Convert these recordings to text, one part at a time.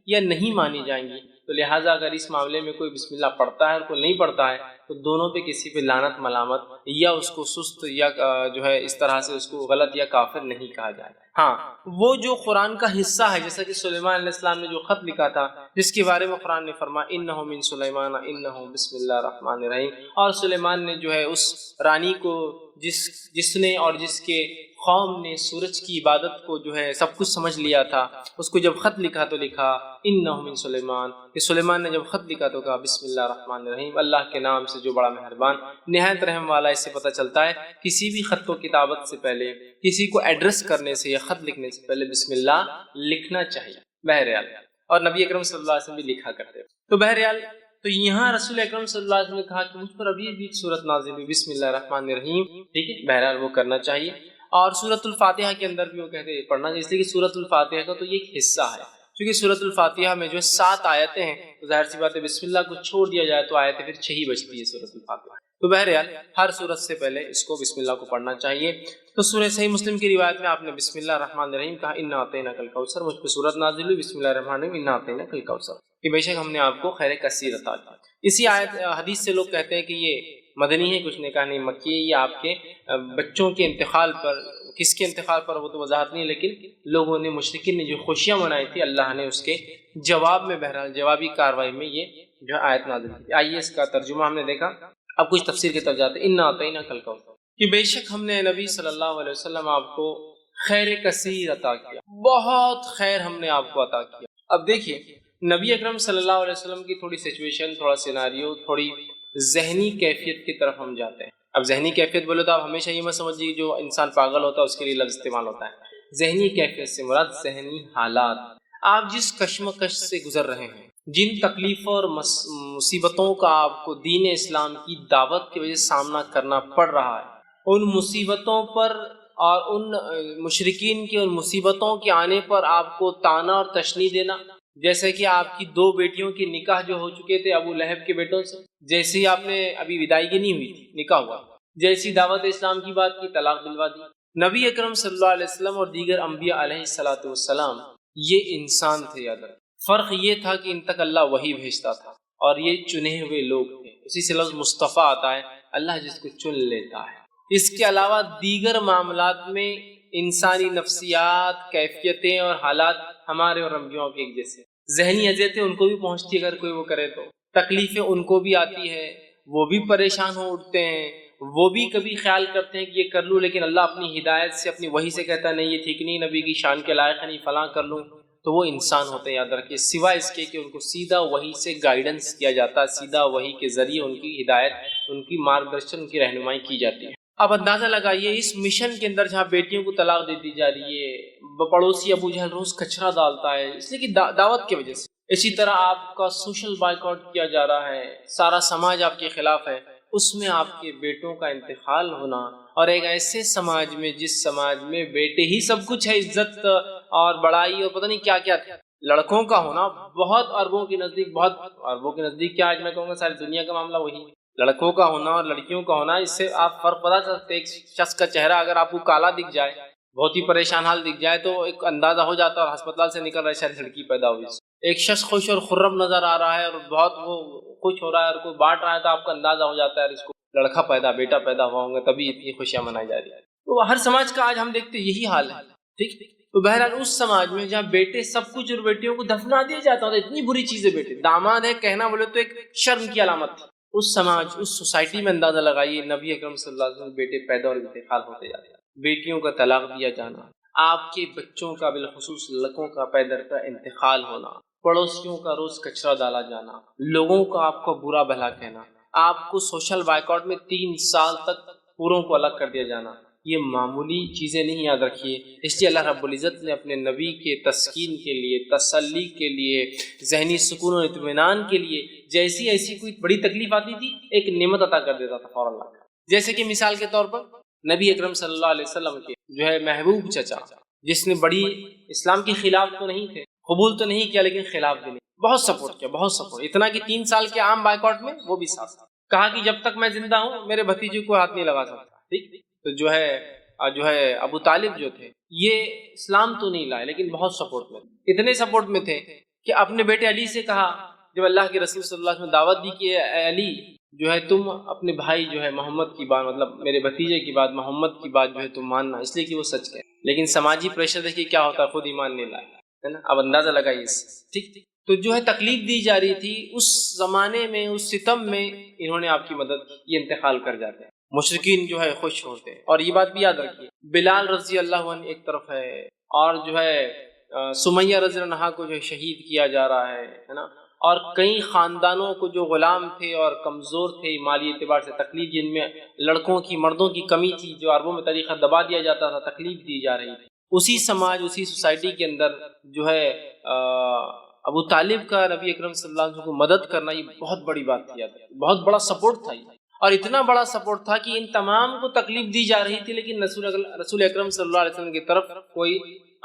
یا نہیں مانی جائیں گی. تو لہٰذا اگر اس معاملے میں کوئی بسم اللہ پڑھتا ہے اور کوئی نہیں پڑھتا ہے تو دونوں پہ کسی پہ لعنت ملامت یا اس کو سست یا جو ہے اس طرح سے اس کو غلط یا کافر نہیں کہا جائے. ہاں وہ جو قرآن کا حصہ ہے، جیسا کہ سلیمان علیہ السلام نے جو خط لکھا تھا جس کے بارے میں قرآن نے فرمایا انہ من سلیمان انہ بسم اللہ الرحمن الرحیم، اور سلیمان نے جو ہے اس رانی کو جس نے اور جس کے قوم نے سورج کی عبادت کو جو ہے سب کچھ سمجھ لیا تھا، اس کو جب خط لکھا تو لکھا انہ من سلیمان، کہ سلیمان نے جب خط لکھا تو کہا بسم اللہ الرحمن الرحیم، اللہ کے نام سے جو بڑا مہربان نہایت رحم والا. اس سے پتہ چلتا ہے کسی بھی خط کو کتابت سے پہلے، کسی کو ایڈریس کرنے سے یا خط لکھنے سے پہلے بسم اللہ لکھنا چاہیے بہرحال، اور نبی اکرم صلی اللہ علیہ وسلم بھی لکھا کرتے. تو بہرحال تو یہاں رسول اکرم صلی اللہ علیہ وسلم نے کہا کہ مجھ پر ابھی بھی سورت نازل ہوئی بسم اللہ الرحمن الرحیم، ٹھیک ہے، بہرحال وہ کرنا چاہیے. اور سورۃ الفاتحہ کے اندر بھی وہ کہتے ہیں پڑھنا چاہیے، اس لیے کہ سورۃ الفاتحہ کا تو یہ ایک حصہ ہے، کیونکہ سورۃ الفاتحہ میں جو ہے 7 آیتیں ہیں، تو ظاہر سی بات ہے بسم اللہ کو چھوڑ دیا جائے تو آیتیں پھر 6 ہی بچتی ہے سورۃ الفاتحہ. تو بہرحال ہر سورت سے پہلے اس کو بسم اللہ کو پڑھنا چاہیے. تو سورہ صحیح مسلم کی روایت میں آپ نے بسم اللہ الرحمن الرحیم کہا انا اعطیناک الکوثر، مجھ پہ سورت نازل ہوئی بسم اللہ الرحمن الرحیم انا اعطیناک الکوثر، کہ بے شک ہم نے آپ کو خیر کثیر عطا کیا. اسی آیت حدیث سے لوگ کہتے ہیں کہ یہ مدنی ہے، کچھ نے کہا نہیں مکی ہے، یہ آپ کے بچوں کے انتقال پر، کس کے انتقال پر وہ تو وضاحت نہیں، لیکن لوگوں نے مشرکین نے جو خوشیاں منائی تھی اللہ نے اس کے جواب میں بہرحال جوابی کاروائی میں یہ جو آیت نازل کی. آئیے اس کا ترجمہ ہم نے دیکھا، اب کچھ تفسیر کی طرف جاتے ہیں. انا اعطیناک الکوثر، کہ بے شک ہم نے نبی صلی اللہ علیہ وسلم آپ کو خیر کثیر عطا کیا، بہت خیر ہم نے آپ کو عطا کیا. اب دیکھیے نبی اکرم صلی اللہ علیہ وسلم کی تھوڑی سچویشن، تھوڑا سیناریو، تھوڑی ذہنی کیفیت کی طرف ہم جاتے ہیں. اب ذہنی کیفیت بولے تو آپ ہمیشہ یہ مت سمجھیے جو انسان پاگل ہوتا ہے اس کے لیے لفظ استعمال ہوتا ہے. ذہنی کیفیت سے مراد ذہنی حالات، آپ جس کشمکش سے گزر رہے ہیں، جن تکلیفوں اور مصیبتوں کا آپ کو دین اسلام کی دعوت کی وجہ سے سامنا کرنا پڑ رہا ہے، ان مصیبتوں پر اور ان مشرکین کی ان مصیبتوں کے آنے پر آپ کو طعنہ اور تشنیع دینا، جیسے کہ آپ کی 2 بیٹیوں کے نکاح جو ہو چکے تھے ابو لہب کے بیٹوں سے، جیسی آپ نے ابھی ودائیگی نہیں ہوئی تھی، نکاح ہوا، جیسی دعوت اسلام کی بات کی طلاق دلوا دی. نبی اکرم صلی اللہ علیہ وسلم اور دیگر انبیاء علیہ الصلوۃ والسلام یہ انسان تھے، یاد رکھیں. فرق یہ تھا کہ ان تک اللہ وحی بھیجتا تھا اور یہ چنے ہوئے لوگ تھے. اسی سے لفظ مصطفیٰ آتا ہے، اللہ جس کو چن لیتا ہے. اس کے علاوہ دیگر معاملات میں انسانی نفسیات، کیفیتیں اور حالات ہمارے اور انبیاء کے ایک جیسے. ذہنی اذیتیں ان کو بھی پہنچتی ہے، اگر کوئی وہ کرے تو تکلیفیں ان کو بھی آتی ہے، وہ بھی پریشان ہو اٹھتے ہیں، وہ بھی کبھی خیال کرتے ہیں کہ یہ کر لوں، لیکن اللہ اپنی ہدایت سے اپنی وحی سے کہتا ہے نہیں یہ ٹھیک نہیں، نبی کی شان کے لائق نہیں، فلاں کر لوں. تو وہ انسان ہوتے ہیں، یاد رکھیے، سوائے اس کے کہ ان کو سیدھا وحی سے گائیڈنس کیا جاتا ہے، سیدھا وحی کے ذریعے ان کی ہدایت، ان کی مارگدرشن، ان کی رہنمائی کی جاتی ہے. اب اندازہ لگائیے اس مشن کے اندر جہاں بیٹیوں کو طلاق دے دی جا رہی ہے، پڑوسی ابو جہل روز کچرا ڈالتا ہے اس لیے کہ دعوت کی وجہ سے، اسی طرح آپ کا سوشل بائیکاٹ کیا جا رہا ہے، سارا سماج آپ کے خلاف ہے، اس میں آپ کے بیٹوں کا انتقال ہونا، اور ایک ایسے سماج میں جس سماج میں بیٹے ہی سب کچھ ہے، عزت اور بڑائی اور پتہ نہیں کیا کیا تھا، لڑکوں کا ہونا بہت اربوں کے نزدیک، بہت اربوں کے نزدیک کیا، آج میں کہوں گا ساری دنیا کا معاملہ وہی ہے. لڑکوں کا ہونا اور لڑکیوں کا ہونا، اس سے آپ فرق پتہ چلتے. ایک شخص کا چہرہ اگر آپ کو کالا دکھ جائے، بہت ہی پریشان حال دکھ جائے، تو ایک اندازہ ہو جاتا ہے اور ہسپتال سے نکل رہا ہے شاید لڑکی پیدا ہوئی. ایک شخص خوش اور خرم نظر آ رہا ہے اور بہت وہ خوش ہو رہا ہے اور کوئی بانٹ رہا ہے، تو آپ کو اندازہ ہو جاتا ہے اس کو لڑکا پیدا، بیٹا پیدا ہوا ہوں گے، تبھی اتنی خوشیاں منائی جا رہی ہیں. تو ہر سماج کا آج ہم دیکھتے یہی حال ہے، ٹھیک. تو بہرحال اس سماج میں جہاں بیٹے سب کچھ اور بیٹیوں کو دفنا دیا جاتا ہے، اتنی بری چیزیں، بیٹے داماد ہے کہنا بولے تو ایک شرم کی علامت تھی. اس سماج، اس سوسائٹی میں اندازہ لگائیے نبی اکرم صلی اللہ علیہ وسلم بیٹے پیدا اور انتقال ہوتے جاتے ہیں، بیٹیوں کا طلاق دیا جانا، آپ کے بچوں کا بالخصوص لڑکوں کا پیدر کا انتقال ہونا، پڑوسیوں کا روز کچرا ڈالا جانا، لوگوں کا آپ کو برا بھلا کہنا، آپ کو سوشل بائیکاٹ میں 3 سال تک پوروں کو الگ کر دیا جانا، یہ معمولی چیزیں نہیں، یاد رکھیے. اس لیے اللہ رب العزت نے اپنے نبی کے تسکین کے لیے، تسلی کے لیے، ذہنی سکون و اطمینان کے لیے جیسی ایسی کوئی بڑی تکلیف آتی تھی ایک نعمت عطا کر دیتا تھا فوراً اللہ. جیسے کہ مثال کے طور پر نبی اکرم صلی اللہ علیہ وسلم کے جو ہے محبوب چچا، جس نے بڑی اسلام کے خلاف تو نہیں تھے، قبول تو نہیں کیا، لیکن خلاف بھی نہیں، بہت سپورٹ کیا، بہت سپورٹ، اتنا کہ 3 سال کے عام بائیکاٹ میں وہ بھی ساتھ کہا کہ جب تک میں زندہ ہوں میرے بھتیجے کو ہاتھ نہیں لگا سکتا. ٹھیک. تو جو ہے ابو طالب جو تھے یہ اسلام تو نہیں لائے لیکن بہت سپورٹ میں، اتنے سپورٹ میں تھے کہ اپنے بیٹے علی سے کہا جب اللہ کے رسول صلی اللہ علیہ وسلم دعوت دی کہ اے علی جو ہے تم اپنے بھائی جو ہے محمد کی بات مطلب میرے بھتیجے کی بات محمد کی بات جو ہے تم ماننا، اس لیے کہ وہ سچ ہے. لیکن سماجی پریشر دیکھیے کیا ہوتا ہے، خود ایمان نہیں لائے ہے نا. اب اندازہ لگائیے اس سے. ٹھیک تو جو ہے تکلیف دی جا رہی تھی اس زمانے میں، اس ستم میں انہوں نے آپ کی مدد کی. یہ انتقال کر جاتے ہیں، مشرکین جو ہے خوش ہوتے ہیں. اور یہ بات بھی یاد رکھیے بلال رضی اللہ عنہ ایک طرف ہے، اور جو ہے سمیہ رضی اللہ عنہا کو جو ہے شہید کیا جا رہا ہے نا. اور کئی خاندانوں کو جو غلام تھے اور کمزور تھے مالی اعتبار سے، تکلیف جن میں لڑکوں کی مردوں کی کمی تھی، جو عربوں میں طریقہ دبا دیا جاتا تھا، تکلیف دی جا رہی تھی. اسی سماج، اسی سوسائٹی کے اندر جو ہے ابو طالب کا نبی اکرم صلی اللہ علیہ وسلم کو مدد کرنا یہ بہت بڑی بات تھی، بہت بڑا سپورٹ تھا یہ. اور اتنا بڑا سپورٹ تھا کہ ان تمام کو تکلیف دی جا رہی تھی، لیکن رسول اکرم صلی اللہ علیہ وسلم کی طرف کوئی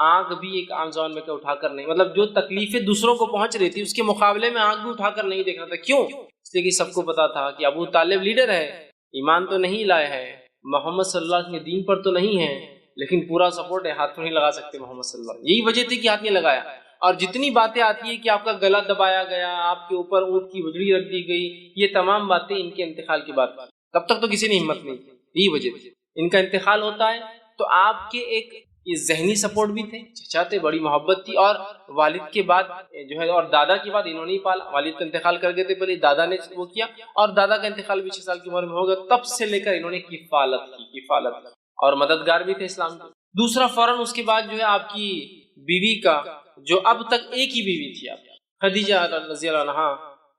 آنکھ بھی ایک عام زبان میں اٹھا کر نہیں، مطلب جو تکلیفیں دوسروں کو پہنچ رہی تھی اس کے مقابلے میں آنکھ بھی اٹھا کر نہیں دیکھ رہا تھا. کیوں؟ اس لیے کہ سب کو پتا تھا کہ ابو طالب لیڈر ہے، ایمان تو نہیں لائے ہے، محمد صلی اللہ علیہ وسلم کے دین پر تو نہیں ہے، لیکن پورا سپورٹ ہے، ہاتھ نہیں لگا سکتے محمد صلی اللہ علیہ وسلم. یہی وجہ تھی کہ ہاتھ نہیں لگایا. اور جتنی باتیں آتی ہیں کہ آپ کا گلا دبایا گیا، آپ کے اوپر اونٹ کی وجڑی رکھ دی گئی، یہ تمام باتیں ان کے انتقال کی بات تھی. تب تک تو کسی نے ہمت نہیں کی. یہی وجہ تھی. ان کا انتقال ہوتا ہے تو آپ کے ایک یہ ذہنی سپورٹ بھی تھے، چچاتے بڑی محبت تھی، اور والد کے بعد جو ہے اور دادا کے بعد انہوں نے ہی پالا. والد کا انتقال کر گئے تھے، پہلے دادا نے وہ کیا، اور دادا کا انتقال بھی 6 سال کی عمر میں ہو گیا. تب سے لے کر انہوں نے کفالت اور مددگار بھی تھے اسلام کے. دوسرا فوراً اس کے بعد جو ہے آپ کی بیوی کا، جو اب تک ایک ہی بیوی تھی آپ خدیجہ رضی اللہ عنہا،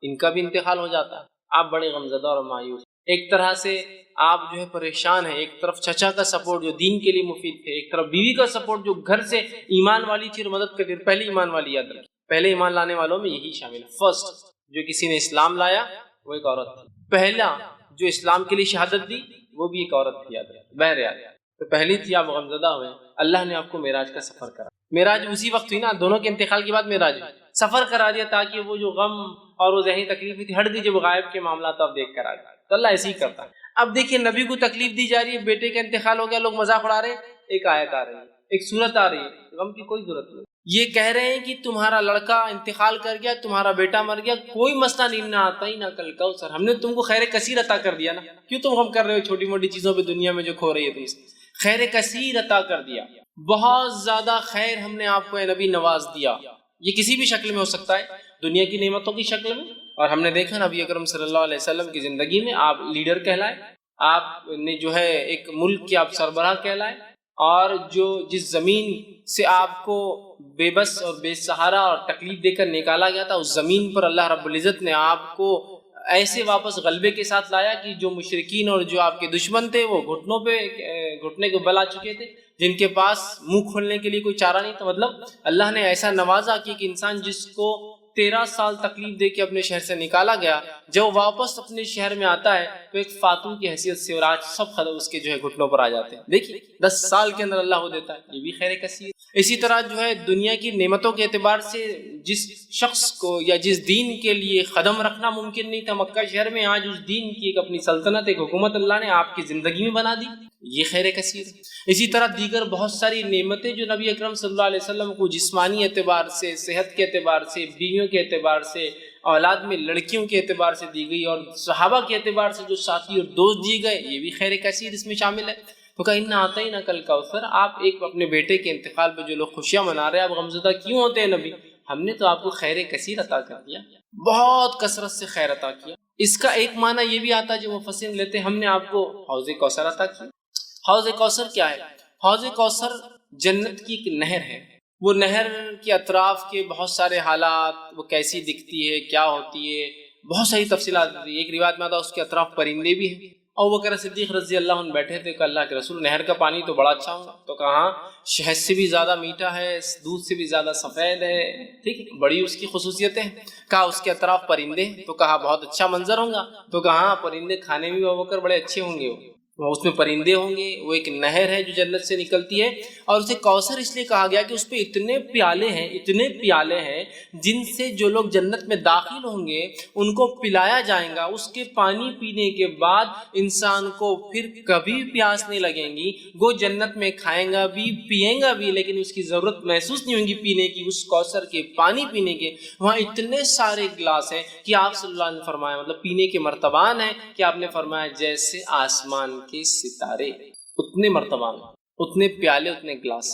ان کا بھی انتقال ہو جاتا ہے. آپ بڑے غمزدہ اور مایوس، ایک طرح سے آپ جو ہے پریشان ہیں. ایک طرف چچا کا سپورٹ جو دین کے لیے مفید تھے، ایک طرف بیوی کا سپورٹ جو گھر سے ایمان والی تھی اور مدد کرتی. پہلے ایمان والی یاد رکھیں، پہلے ایمان لانے والوں میں یہی شامل ہے. فرسٹ جو کسی نے اسلام لایا وہ ایک عورت تھی. پہلا جو اسلام کے لیے شہادت دی وہ بھی ایک عورت تھی، یاد رکھیں. بہرحال تو پہلی تھی، آپ غمزدہ ہوئے. اللہ نے آپ کو معراج کا سفر کرا. معراج اسی وقت ہوئی نا، دونوں کے انتقال کے بعد معراج سفر کرا دیا، تاکہ وہ جو غم اور وہ ذہنی تکلیف تھی ہٹ دی. جب غائب کے معاملات آپ دیکھ کر آ جائے تو اللہ ایسے ہی کرتا ہے. اب دیکھیے نبی کو تکلیف دی جا رہی ہے، بیٹے کا انتقال ہو گیا، لوگ مذاق اڑا رہے ہیں. ایک آیت آ رہی ہے، ایک سورت آ رہی ہے، غم کی کوئی ضرورت نہیں. یہ کہہ رہے ہیں کہ تمہارا لڑکا انتقال کر گیا، تمہارا بیٹا مر گیا، کوئی مسئلہ نہیں، نہ آتا ہی نہ کل کوثر. ہم نے تم کو خیر کثیر عطا کر دیا نا، کیوں تم غم کر رہے ہو چھوٹی موٹی چیزوں پہ دنیا میں جو کھو رہی ہے تم سے؟ خیر کثیر عطا کر دیا، بہت زیادہ خیر ہم نے آپ کو اے نبی نواز دیا. یہ کسی بھی شکل میں ہو سکتا ہے، دنیا کی نعمتوں کی شکل میں. اور ہم نے دیکھا نبی اکرم صلی اللہ علیہ وسلم کی زندگی میں آپ لیڈر کہلائے، آپ نے جو ہے ایک ملک کے آپ سربراہ کہلائے، اور جو جس زمین سے آپ کو بے بس اور بے سہارا اور تکلیف دے کر نکالا گیا تھا، اس زمین پر اللہ رب العزت نے آپ کو ایسے واپس غلبے کے ساتھ لایا کہ جو مشرکین اور جو آپ کے دشمن تھے وہ گھٹنے کے بل آ چکے تھے، جن کے پاس منہ کھولنے کے لیے کوئی چارہ نہیں تھا. مطلب اللہ نے ایسا نوازا کہ ایک انسان جس کو 13 سال تکلیف دے کے اپنے شہر سے نکالا گیا، جب واپس اپنے شہر میں آتا ہے تو ایک خاتون کی حیثیت سے، اور آج سب خطر اس کے جو ہے گھٹنوں پر آ جاتے ہیں. دیکھیے 10 سال کے اندر اللہ کو دیتا ہے، یہ بھی خیر کثیر. اسی طرح جو ہے دنیا کی نعمتوں کے اعتبار سے جس شخص کو یا جس دین کے لیے قدم رکھنا ممکن نہیں تھا مکہ شہر میں، آج اس دین کی ایک اپنی سلطنت، ایک حکومت اللہ نے آپ کی زندگی میں بنا دی، یہ خیر کثیر. اسی طرح دیگر بہت ساری نعمتیں جو نبی اکرم صلی اللہ علیہ وسلم کو جسمانی اعتبار سے، صحت کے اعتبار سے، بیویوں کے اعتبار سے، اولاد میں لڑکیوں کے اعتبار سے دی گئی، اور صحابہ کے اعتبار سے جو ساتھی اور دوست دیے گئے، یہ بھی خیر کثیر اس میں شامل ہے. تو کہا اِنَّا أَعْطَيْنَاكَ الْكَوْثَرَ. آپ ایک اپنے بیٹے کے انتقال پہ جو لوگ خوشیاں منا رہے ہیں، آپ غمزدہ کیوں ہوتے ہیں نبی؟ ہم نے تو آپ کو خیر کثیر عطا کر دیا، بہت کثرت سے خیر عطا کیا. اس کا ایک معنی یہ بھی آتا ہے جو مفسرین لیتے ہیں، ہم نے آپ کو حوض کوثر عطا کیا. حوض کوثر کیا ہے؟ حوض کوثر جنت کی ایک نہر ہے. وہ نہر کے اطراف کے بہت سارے حالات، وہ کیسی دکھتی ہے، کیا ہوتی ہے، بہت ساری تفصیلات ہوتی ہے. ایک روایت میں آتا ہے اس کے اطراف پرندے بھی ہیں. اور وہ بکر صدیق رضی اللہ عنہ بیٹھے تھے کہ اللہ کے رسول نہر کا پانی تو بڑا اچھا ہوگا. تو کہا شہد سے بھی زیادہ میٹھا ہے، دودھ سے بھی زیادہ سفید ہے، ٹھیک، بڑی اس کی خصوصیتیں ہیں. کہا اس کے اطراف پرندے، تو کہا بہت اچھا منظر ہوگا. تو کہا پرندے کھانے میں بھی بکر بڑے اچھے ہوں گے. اس میں پرندے ہوں گے، وہ ایک نہر ہے جو جنت سے نکلتی ہے، اور اسے کوثر اس لیے کہا گیا کہ اس پہ اتنے پیالے ہیں جن سے جو لوگ جنت میں داخل ہوں گے ان کو پلایا جائے گا۔ اس کے پانی پینے کے بعد انسان کو پھر کبھی پیاس نہیں لگیں گی، وہ جنت میں کھائیں گا بھی پیئیں گا بھی، لیکن اس کی ضرورت محسوس نہیں ہوگی پینے کی، اس کوثر کے پانی پینے کے۔ وہاں اتنے سارے گلاس ہیں کہ آپ صلی اللہ علیہ وسلم نے فرمایا، مطلب پینے کے مرتبان ہیں کہ آپ نے فرمایا جیسے آسمان کے ستارے، اتنے مرتبان، اتنے پیالے، اتنے گلاس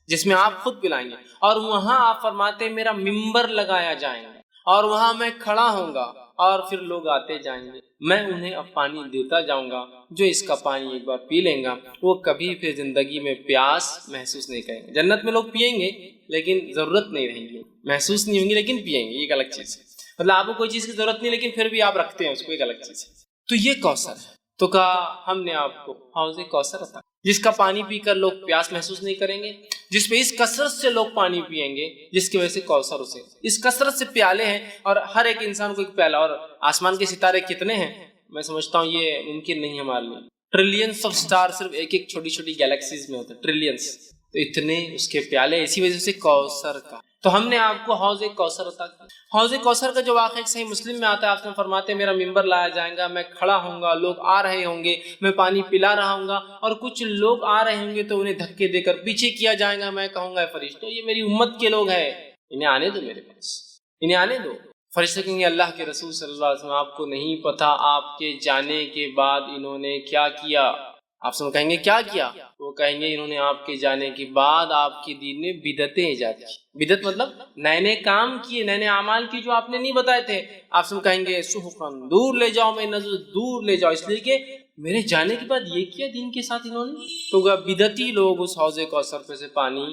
جس میں آپ خود پلائیں گے۔ اور وہاں آپ فرماتے میرا ممبر لگایا جائیں گا اور وہاں میں کھڑا ہوں گا اور پھر لوگ آتے جائیں گے، میں انہیں اب پانی دیتا جاؤں گا، جو اس کا پانی ایک بار پی لیں گا وہ کبھی پھر زندگی میں پیاس محسوس نہیں کریں گے۔ جنت میں لوگ پئیں گے لیکن ضرورت نہیں رہیں گی، محسوس نہیں ہوں گی لیکن پئیں گے، یہ ایک الگ چیز ہے۔ مطلب آپ کو کوئی چیز کی ضرورت نہیں لیکن پھر بھی آپ رکھتے ہیں اس کو، ایک الگ چیز ہے۔ تو یہ کوثر ہے، تو کہا ہم نے آپ کو حوض کوثر عطا، جس کا پانی پی کر لوگ پیاس محسوس نہیں کریں گے، جس پہ اس کثرت سے لوگ پانی پئیں گے، جس کی وجہ سے کوثر اسے، اس کثرت سے پیالے ہیں اور ہر ایک انسان کو ایک پیالہ۔ اور آسمان کے ستارے کتنے ہیں میں سمجھتا ہوں یہ ممکن نہیں ہمارے لیے، ٹریلینس آف سٹار صرف ایک ایک چھوٹی چھوٹی گیلیکسیز میں ہوتے ہیں، ٹریلینس، تو اتنے اس کے پیالے، اسی وجہ سے کوثر کا۔ تو ہم نے آپ کو حوض کوثر عطا کیا۔ حوض کوثر کا جو واقعہ صحیح مسلم میں آتا ہے، آپ نے فرماتے میرا ممبر لایا جائے گا، میں کھڑا ہوں گا، لوگ آ رہے ہوں گے، میں پانی پلا رہا ہوں گا، اور کچھ لوگ آ رہے ہوں گے تو انہیں دھکے دے کر پیچھے کیا جائے گا، میں کہوں گا فرشتوں یہ میری امت کے لوگ ہیں، انہیں آنے دو میرے پاس، انہیں آنے دو۔ فرشتے کہیں گے اللہ کے رسول صلی اللہ علیہ وسلم آپ کو نہیں پتا آپ کے جانے کے بعد انہوں نے کیا کیا؟ آپ سب کہیں گے کیا کیا؟ وہ کہیں گے انہوں نے آپ کے جانے کے بعد آپ کے دین میں بدعتیں ایجاد کی۔ بدعت مطلب نئے نئے کام کیے، نئے نئے اعمال کیے جو آپ نے نہیں بتائے تھے۔ آپ سب کہیں گے سحقاً، دور لے جاؤ، میں نظر دور لے جاؤ، اس لیے کہ میرے جانے کے بعد یہ کیا دین کے ساتھ انہوں نے۔ تو بدعتی لوگ اس حوض کوثر پہ سے پانی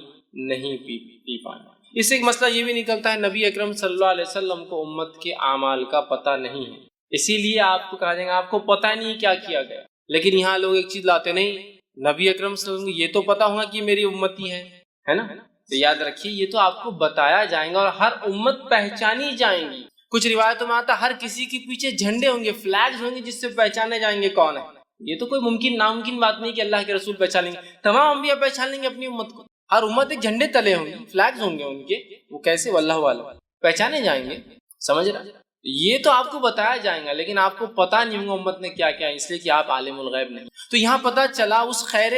نہیں پی پائیں۔ اس سے ایک مسئلہ یہ بھی نکلتا ہے نبی اکرم صلی اللہ علیہ وسلم کو امت کے اعمال کا پتہ نہیں ہے، اسی لیے آپ کو کہا جائے گا آپ کو پتہ نہیں کیا کیا گیا۔ لیکن یہاں لوگ ایک چیز لاتے نہیں، نبی اکرم صلی اللہ علیہ وسلم کو یہ تو پتا ہوگا کہ میری امتی ہے نا، تو یاد رکھیے یہ تو آپ کو بتایا جائے گا اور ہر امت پہچانی جائیں گی۔ کچھ روایتوں میں آتا ہر کسی کے پیچھے جھنڈے ہوں گے، فلیگز ہوں گے جس سے پہچانے جائیں گے کون ہے۔ یہ تو کوئی ناممکن بات نہیں کہ اللہ کے رسول پہچان لیں گے، تمام انبیاء پہچان لیں گے اپنی امت کو، ہر امت ایک جھنڈے تلے ہوں گے، فلیگز ہوں گے ان کے، وہ کیسے واللہ عالم پہچانے جائیں گے، سمجھ رہا؟ یہ تو آپ کو بتایا جائے گا لیکن آپ کو پتہ نہیں ہوگا امت نے کیا کیا، اس لیے کہ آپ عالم الغیب نہیں۔ تو یہاں پتہ چلا اس خیر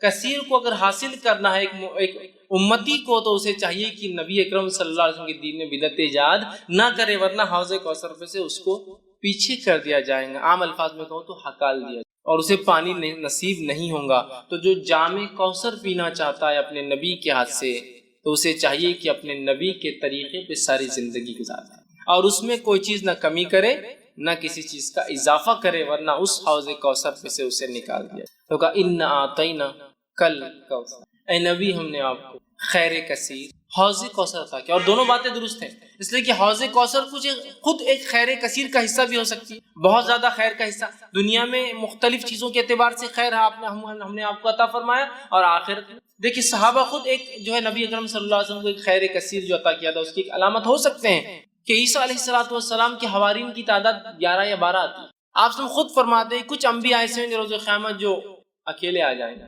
کثیر کو اگر حاصل کرنا ہے ایک امتی کو، تو اسے چاہیے کہ نبی اکرم صلی اللہ علیہ وسلم کے دین میں بدعت ایجاد نہ کرے، ورنہ حوض کوثر پہ سے اس کو پیچھے کر دیا جائے گا، عام الفاظ میں کہوں تو ہکال دیا جائے اور اسے پانی نصیب نہیں ہوگا۔ تو جو جام کوثر پینا چاہتا ہے اپنے نبی کے ہاتھ سے، تو اسے چاہیے کہ اپنے نبی کے طریقے پہ ساری زندگی گزارے اور اس میں کوئی چیز نہ کمی کرے نہ کسی چیز کا اضافہ کرے، ورنہ اس حوض کوثر پہ سے اسے نکال دیا۔ تو کہا اِنَّا أَعْطَيْنَاكَ الْكَوْثَرَ، اے نبی ہم نے آپ کو خیر کثیر حوض کوثر عطا کیا۔ اور دونوں باتیں درست ہیں، اس لیے کہ حوض کوثر خود ایک خیر کثیر کا حصہ بھی ہو سکتی ہے، بہت زیادہ خیر کا حصہ، دنیا میں مختلف چیزوں کے اعتبار سے خیر ہم نے آپ کو عطا فرمایا، اور آخرت دیکھیے صحابہ خود ایک جو ہے نبی اکرم صلی اللہ علیہ وسلم کو ایک خیر کثیر جو عطا کیا تھا اس کی ایک علامت ہو سکتے ہیں کہ عیسیٰ علیہ السلام کے حوارین کی تعداد 11 یا 12 آتی ہے۔ آپ سب خود فرماتے ہیں کچھ انبیاء ایسے ہیں روز قیامت جو اکیلے آ جائیں گے،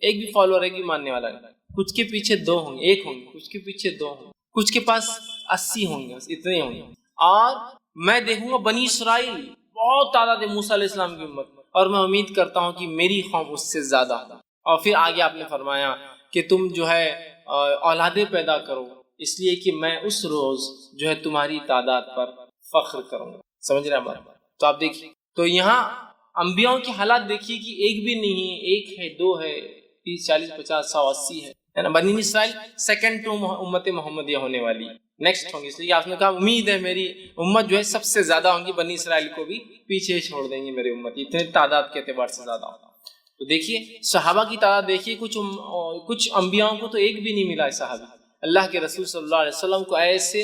ایک بھی فالوور، ایک بھی ماننے والا نہیں، کچھ کے پیچھے 2 ہوں گے، 1 ہوں گے، کچھ کے پیچھے 2 ہوں گے، کچھ کے پاس 80 ہوں گے، اتنے ہوں گے۔ اور میں دیکھوں گا بنی اسرائیل بہت تعداد ہے موسیٰ علیہ السلام کی امت، اور میں امید کرتا ہوں کہ میری قوم اس سے زیادہ ہو۔ اور پھر آگے آپ نے فرمایا کہ تم جو ہے اولادیں پیدا کرو، اس لیے کہ میں اس روز جو ہے تمہاری تعداد پر فخر کروں گا۔ سمجھ رہے ہیں بات؟ تو آپ دیکھیے، تو یہاں انبیاء کی حالات دیکھیے کہ ایک بھی نہیں ہے، 1 ہے، 2 ہے، 30 40 50 100 80 ہے نا۔ بنی اسرائیل سیکنڈ ٹو امت محمدیہ ہونے والی نیکسٹ ہوں گی، اس لیے آپ نے کہا امید ہے میری امت جو ہے سب سے زیادہ ہوں گی، بنی اسرائیل کو بھی پیچھے چھوڑ دیں گی میری امت، اتنے تعداد کے اعتبار سے زیادہ ہوگا۔ تو دیکھیے صحابہ کی تعداد دیکھیے، کچھ انبیاء کو تو ایک بھی نہیں ملا ہے صحابہ۔ اللہ کے رسول صلی اللہ علیہ وسلم کو ایسے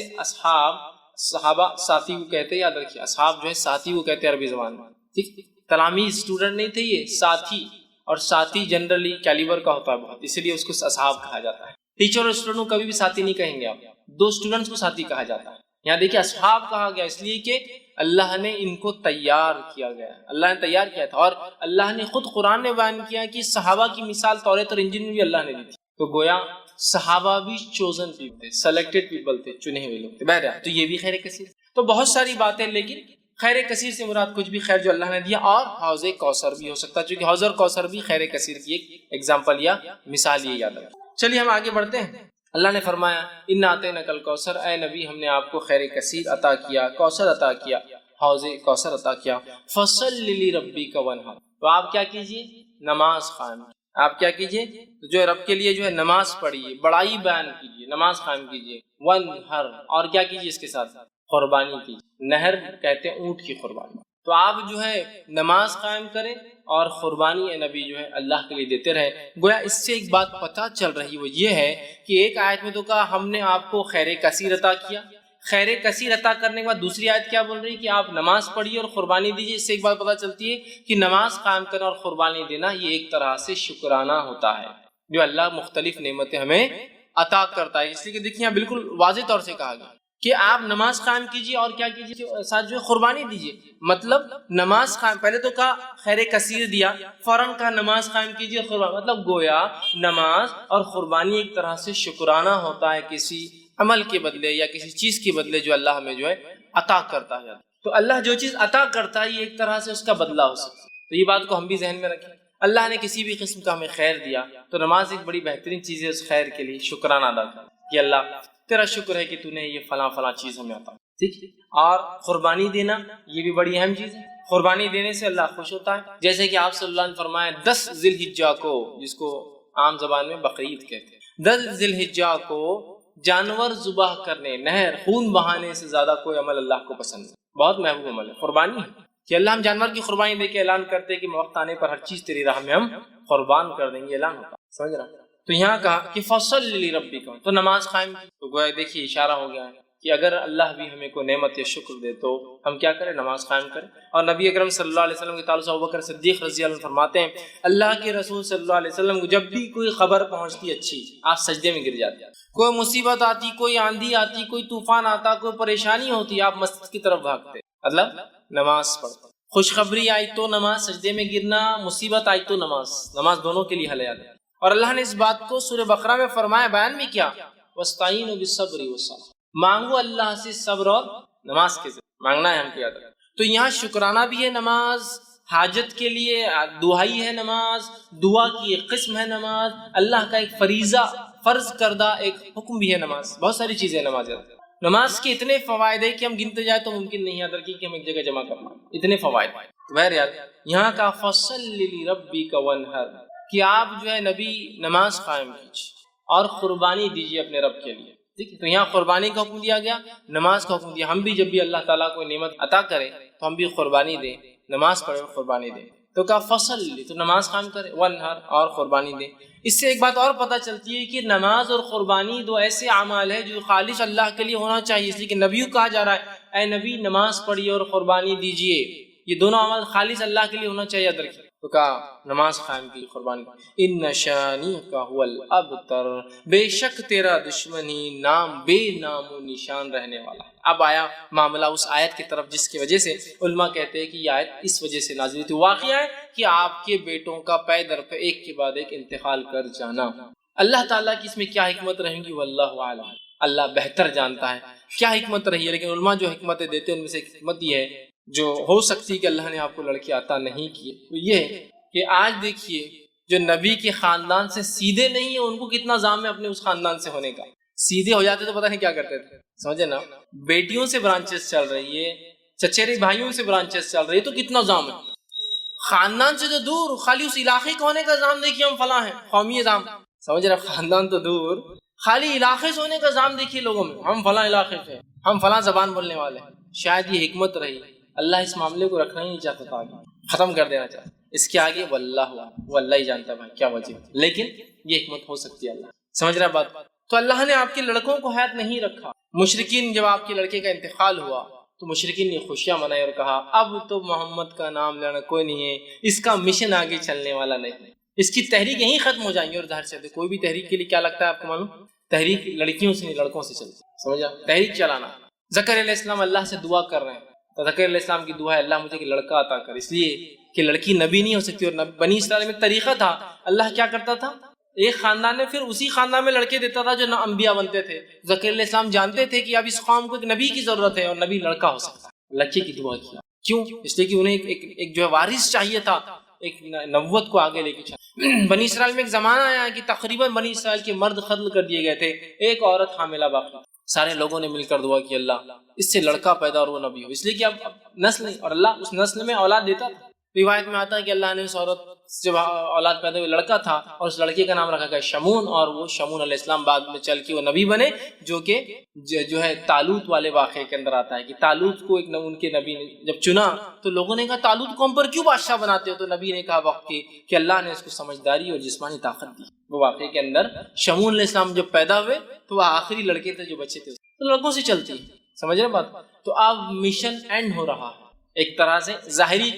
صحابہ ساتھی کو کہتے ہیں، یاد رکھیے اصحاب جو ہے ساتھی کو کہتے ہیں عربی زبان میں، ٹھیک؟ تلاميذ اسٹوڈنٹ نہیں تھے، یہ ساتھی، اور ساتھی جنرلی کیلیبر کا ہوتا ہے بہت، اسی لیے اس کو اصحاب کہا جاتا ہے۔ ٹیچر اور اسٹوڈنٹ کو کبھی بھی ساتھی نہیں کہیں گے آپ، 2 اسٹوڈنٹس کو ساتھی کہا جاتا ہے، یہاں دیکھیے اصحاب کہا گیا اس لیے کہ اللہ نے ان کو تیار کیا گیا، اللہ نے تیار کیا تھا، اور اللہ نے خود قرآن میں بیان کیا کہ صحابہ کی مثال توریت اور انجیل میں بھی اللہ نے دی تھی، تو گویا صحابہ بھی چوزن پیپل تھے، سلیکٹڈ پیپل تھے، چنے ہوئے لوگ تھے۔ بہرحال تو یہ بھی خیر کثیر، تو بہت ساری باتیں، لیکن خیر کثیر سے مراد کچھ بھی خیر جو اللہ نے دیا، اور حوض کوثر بھی ہو سکتا ہے، چونکہ حوض اور کوثر بھی خیر کثیر کی ایک ایگزامپل یا مثال یہ یاد رکھیں۔ چلیے ہم آگے بڑھتے ہیں۔ اللہ نے فرمایا اِنَّا أَعْطَيْنَاكَ الْكَوْثَرَ، اے نبی ہم نے آپ کو خیر کثیر عطا کیا، کوثر عطا کیا، حوض کوثر عطا کیا، فَصَلِّ لِرَبِّكَ وَانْحَرْ، تو آپ کیا کیجئے؟ نماز قائم، آپ کیا کیجئے؟ تو جو رب کے لیے جو ہے نماز پڑھیے، بڑائی بیان کیجئے، نماز قائم کیجئے، وَانْحَرْ، اور کیا کیجئے اس کے ساتھ؟ قربانی کیجئے، نہر کہتے ہیں اونٹ کی قربانی، تو آپ جو ہے نماز قائم کریں اور قربانی اے نبی جو ہے اللہ کے لیے دیتے رہے۔ گویا اس سے ایک بات پتہ چل رہی وہ یہ ہے کہ ایک آیت میں تو کہا ہم نے آپ کو خیر کثیر عطا کیا، خیر کثیر عطا کرنے کے بعد دوسری آیت کیا بول رہی ہے کہ آپ نماز پڑھیے اور قربانی دیجیے۔ اس سے ایک بات پتہ چلتی ہے کہ نماز قائم کرنا اور قربانی دینا یہ ایک طرح سے شکرانہ ہوتا ہے جو اللہ مختلف نعمتیں ہمیں عطا کرتا ہے۔ اس لیے کہ دیکھیے بالکل واضح طور سے کہا گیا کہ آپ نماز قائم کیجیے اور کیا کیجیے ساتھ جو ہے قربانی دیجیے، مطلب نماز قائم، پہلے تو کہا خیر کثیر دیا، فوراً کہا نماز قائم کیجیے اور قربانی، مطلب گویا نماز اور قربانی ایک طرح سے شکرانہ ہوتا ہے کسی عمل کے بدلے یا کسی چیز کے بدلے جو اللہ ہمیں جو ہے عطا کرتا ہے۔ تو اللہ جو چیز عطا کرتا ہے یہ ایک طرح سے اس کا بدلہ ہو سکتا ہے، تو یہ بات کو ہم بھی ذہن میں رکھیں۔ اللہ نے کسی بھی قسم کا ہمیں خیر دیا تو نماز ایک بڑی بہترین چیز ہے اس خیر کے لیے شکرانہ ادا کرنا کہ اللہ تیرا شکر ہے کہ تو نے یہ فلاں فلاں چیز ہمیں عطا، ٹھیک ہے۔ اور قربانی دینا یہ بھی بڑی اہم چیز ہے، قربانی دینے سے اللہ خوش ہوتا ہے، جیسے کہ آپ صلی اللہ نے فرمایا 10 ذی الحجہ کو، جس کو عام زبان میں بقرعید کہتے ہیں، 10 ذی الحجہ کو جانور ذبح کرنے، نہر خون بہانے سے زیادہ کوئی عمل اللہ کو پسند ہے، بہت محبوب عمل ہے قربانی، کہ اللہ ہم جانور کی قربانی دے کے اعلان کرتے کہ وقت آنے پر ہر چیز تیری راہ میں ہم قربان کر دیں گے، اعلان ہوتا، سمجھ رہا؟ تو یہاں کہا کہ فصل لربک، تو نماز قائم کی، تو گویا دیکھیے اشارہ ہو گیا ہے کہ اگر اللہ بھی ہمیں کوئی نعمت یا شکر دے تو ہم کیا کریں؟ نماز قائم کریں۔ اور نبی اکرم صلی اللہ علیہ وسلم کے تعلق سے ابوبکر صدیق رضی اللہ عنہ فرماتے ہیں اللہ کے رسول صلی اللہ علیہ وسلم کو جب بھی کوئی خبر پہنچتی اچھی آپ سجدے میں گر جاتے، کوئی مصیبت آتی، کوئی آندھی آتی، کوئی طوفان آتا، کوئی پریشانی ہوتی، آپ مسجد کی طرف بھاگتے، مطلب نماز پڑھتے، خوشخبری آئی تو نماز، سجدے میں گرنا، مصیبت آئی تو نماز، نماز دونوں کے لیے حیات ہے۔ اور اللہ نے اس بات کو سورہ بقرہ میں فرمایا، بیان بھی کیا، وَاسْتَعِینُوا بِالصَّبْرِ وَالصَّلَاةِ، مانگو اللہ سے صبر اور نماز کے ذریعے مانگنا ہے ہم کو یاد رکھنا۔ تو یہاں شکرانہ بھی ہے نماز، حاجت کے لیے دعائی ہے نماز، دعا کی ایک قسم ہے نماز، اللہ کا ایک فریضہ فرض کردہ ایک حکم بھی ہے نماز، بہت ساری چیزیں نماز ہے۔ نماز کے اتنے فوائد ہے کہ ہم گنتے جائیں تو ممکن نہیں یاد رکھیں کہ ہم ایک جگہ جمع کرنا، اتنے فوائد۔ بہرحال یہاں کا فصل لربک وانحر، کہ آپ جو ہے نبی نماز قائم کیجیے اور قربانی دیجیے اپنے رب کے لیے، ٹھیک ہے۔ تو یہاں قربانی کا حکم دیا گیا، نماز کا حکم دیا۔ ہم بھی جب بھی اللہ تعالیٰ کو نعمت عطا کرے تو ہم بھی قربانی دیں، نماز پڑھے اور قربانی دیں، تو کہا فصل، تو نماز قائم کرے، وانحر، اور قربانی دیں۔ اس سے ایک بات اور پتہ چلتی ہے کہ نماز اور قربانی دو ایسے اعمال ہیں جو خالص اللہ کے لیے ہونا چاہیے، اس لیے کہ نبیوں کہا جا رہا ہے اے نبی نماز پڑھیے اور قربانی دیجیے، یہ دونوں اعمال خالص اللہ کے لیے ہونا چاہیے، یاد رکھیے۔ تو کہا نماز قائم کی، قربانی، ان شانئک هو الابتر، بے شک تیرا دشمن ہی نام بے نام و نشان رہنے والا ہے۔ اب آیا معاملہ اس آیت کی طرف جس کی وجہ سے علماء کہتے ہیں کہ یہ آیت اس وجہ سے نازل ہوئی تھی۔ واقعہ ہے کہ آپ کے بیٹوں کا پے در پہ ایک کے بعد ایک انتقال کر جانا، اللہ تعالیٰ کی اس میں کیا حکمت رہیں گی واللہ اعلم، اللہ بہتر جانتا ہے کیا حکمت رہی ہے، لیکن علماء جو حکمتیں دیتے ہیں ان میں سے ایک حکمت یہ ہے جو ہو سکتی کہ اللہ نے آپ کو لڑکی عطا نہیں کی، تو یہ ہے کہ آج دیکھیے جو نبی کے خاندان سے سیدھے نہیں ہیں ان کو کتنا زام ہے اپنے اس خاندان سے ہونے کا، سیدھے ہو جاتے تو پتہ نہیں کیا کرتے تھے، سمجھے نا، بیٹیوں سے برانچز چل رہی ہے، چچیرے بھائیوں سے برانچز چل رہی ہے، تو کتنا زام ہے، خاندان سے تو دور، خالی اس علاقے کا ہونے کا زام دیکھیے، ہم فلاں ہیں، قومی زام، سمجھ رہے، خاندان تو دور، خالی علاقے سے ہونے کا زام دیکھیے لوگوں میں، ہم فلاں علاقے سے، ہم فلاں زبان بولنے والے ہیں۔ شاید یہ حکمت رہی، اللہ اس معاملے کو رکھنا ہی نہیں چاہتا تھا، آگے ختم کر دینا چاہتا، اس کے آگے واللہ وہ اللہ ہی جانتا ہے کیا وجہ، لیکن یہ حکمت ہو سکتی ہے، اللہ سمجھ رہا بات۔ تو اللہ نے آپ کے لڑکوں کو حیات نہیں رکھا، مشرکین جب آپ کے لڑکے کا انتقال ہوا تو مشرکین نے خوشیاں منائی اور کہا اب تو محمد کا نام لینا کوئی نہیں ہے، اس کا مشن آگے چلنے والا نہیں، اس کی تحریک یہیں ختم ہو جائیں گی۔ اور ظاہر سے کوئی بھی تحریک کے لیے کیا لگتا ہے آپ کو معلوم، تحریک لڑکیوں سے نہیں لڑکوں سے چلتی، سمجھا، تحریک چلانا زکریا علیہ السلام اللہ سے دعا کر رہے ہیں، تو زکریا علیہ السلام کی دعا ہے اللہ مجھے ایک لڑکا عطا کر، اس لیے کہ لڑکی نبی نہیں ہو سکتی، اور بنی اسرائیل میں طریقہ تھا، اللہ کیا کرتا تھا ایک خاندان میں پھر اسی خاندان میں لڑکے دیتا تھا جو نہ انبیاء بنتے تھے۔ زکریا علیہ السلام جانتے تھے کہ اب اس قوم کو ایک نبی کی ضرورت ہے اور نبی لڑکا ہو سکتا ہے، لڑکے کی دعا کیا، کیوں؟ اس لیے کہ انہیں ایک جو ہے وارث چاہیے تھا، ایک نبوت کو آگے لے کے چلا۔ بنی اسرائیل میں ایک زمانہ آیا کہ تقریباً بنی اسرائیل کے مرد قتل کر دیے گئے تھے، ایک عورت حاملہ باقی، سارے لوگوں نے مل کر دعا کی اللہ اس سے لڑکا پیدا اور وہ نبی ہو، اس لیے کہ اب نسل نہیں، اور اللہ اس نسل میں اولاد دیتا تھا۔ روایت میں آتا ہے کہ اللہ نے اس عورت سے جب اولاد پیدا ہوئی لڑکا تھا، اور اس لڑکے کا نام رکھا گیا شمون، اور وہ شمون علیہ السلام بعد میں چل کے وہ نبی بنے، جو کہ جو ہے طالوت والے واقعے کے اندر آتا ہے کہ طالوت کو ایک ان کے نبی نے جب چنا تو لوگوں نے کہا طالوت کو ہم پر کیوں بادشاہ بناتے ہو، تو نبی نے کہا وقت کہ اللہ نے اس کو سمجھداری اور جسمانی طاقت دی۔ وہ واقعے کے اندر شمون علیہ السلام جب پیدا ہوئے تو وہ آخری لڑکے تھے جو بچے تھے، تو لڑکوں سے چلتی ہے، سمجھ رہے بات؟ تو اب مشن اینڈ ہو رہا ہے ایک طرح سے، ظاہری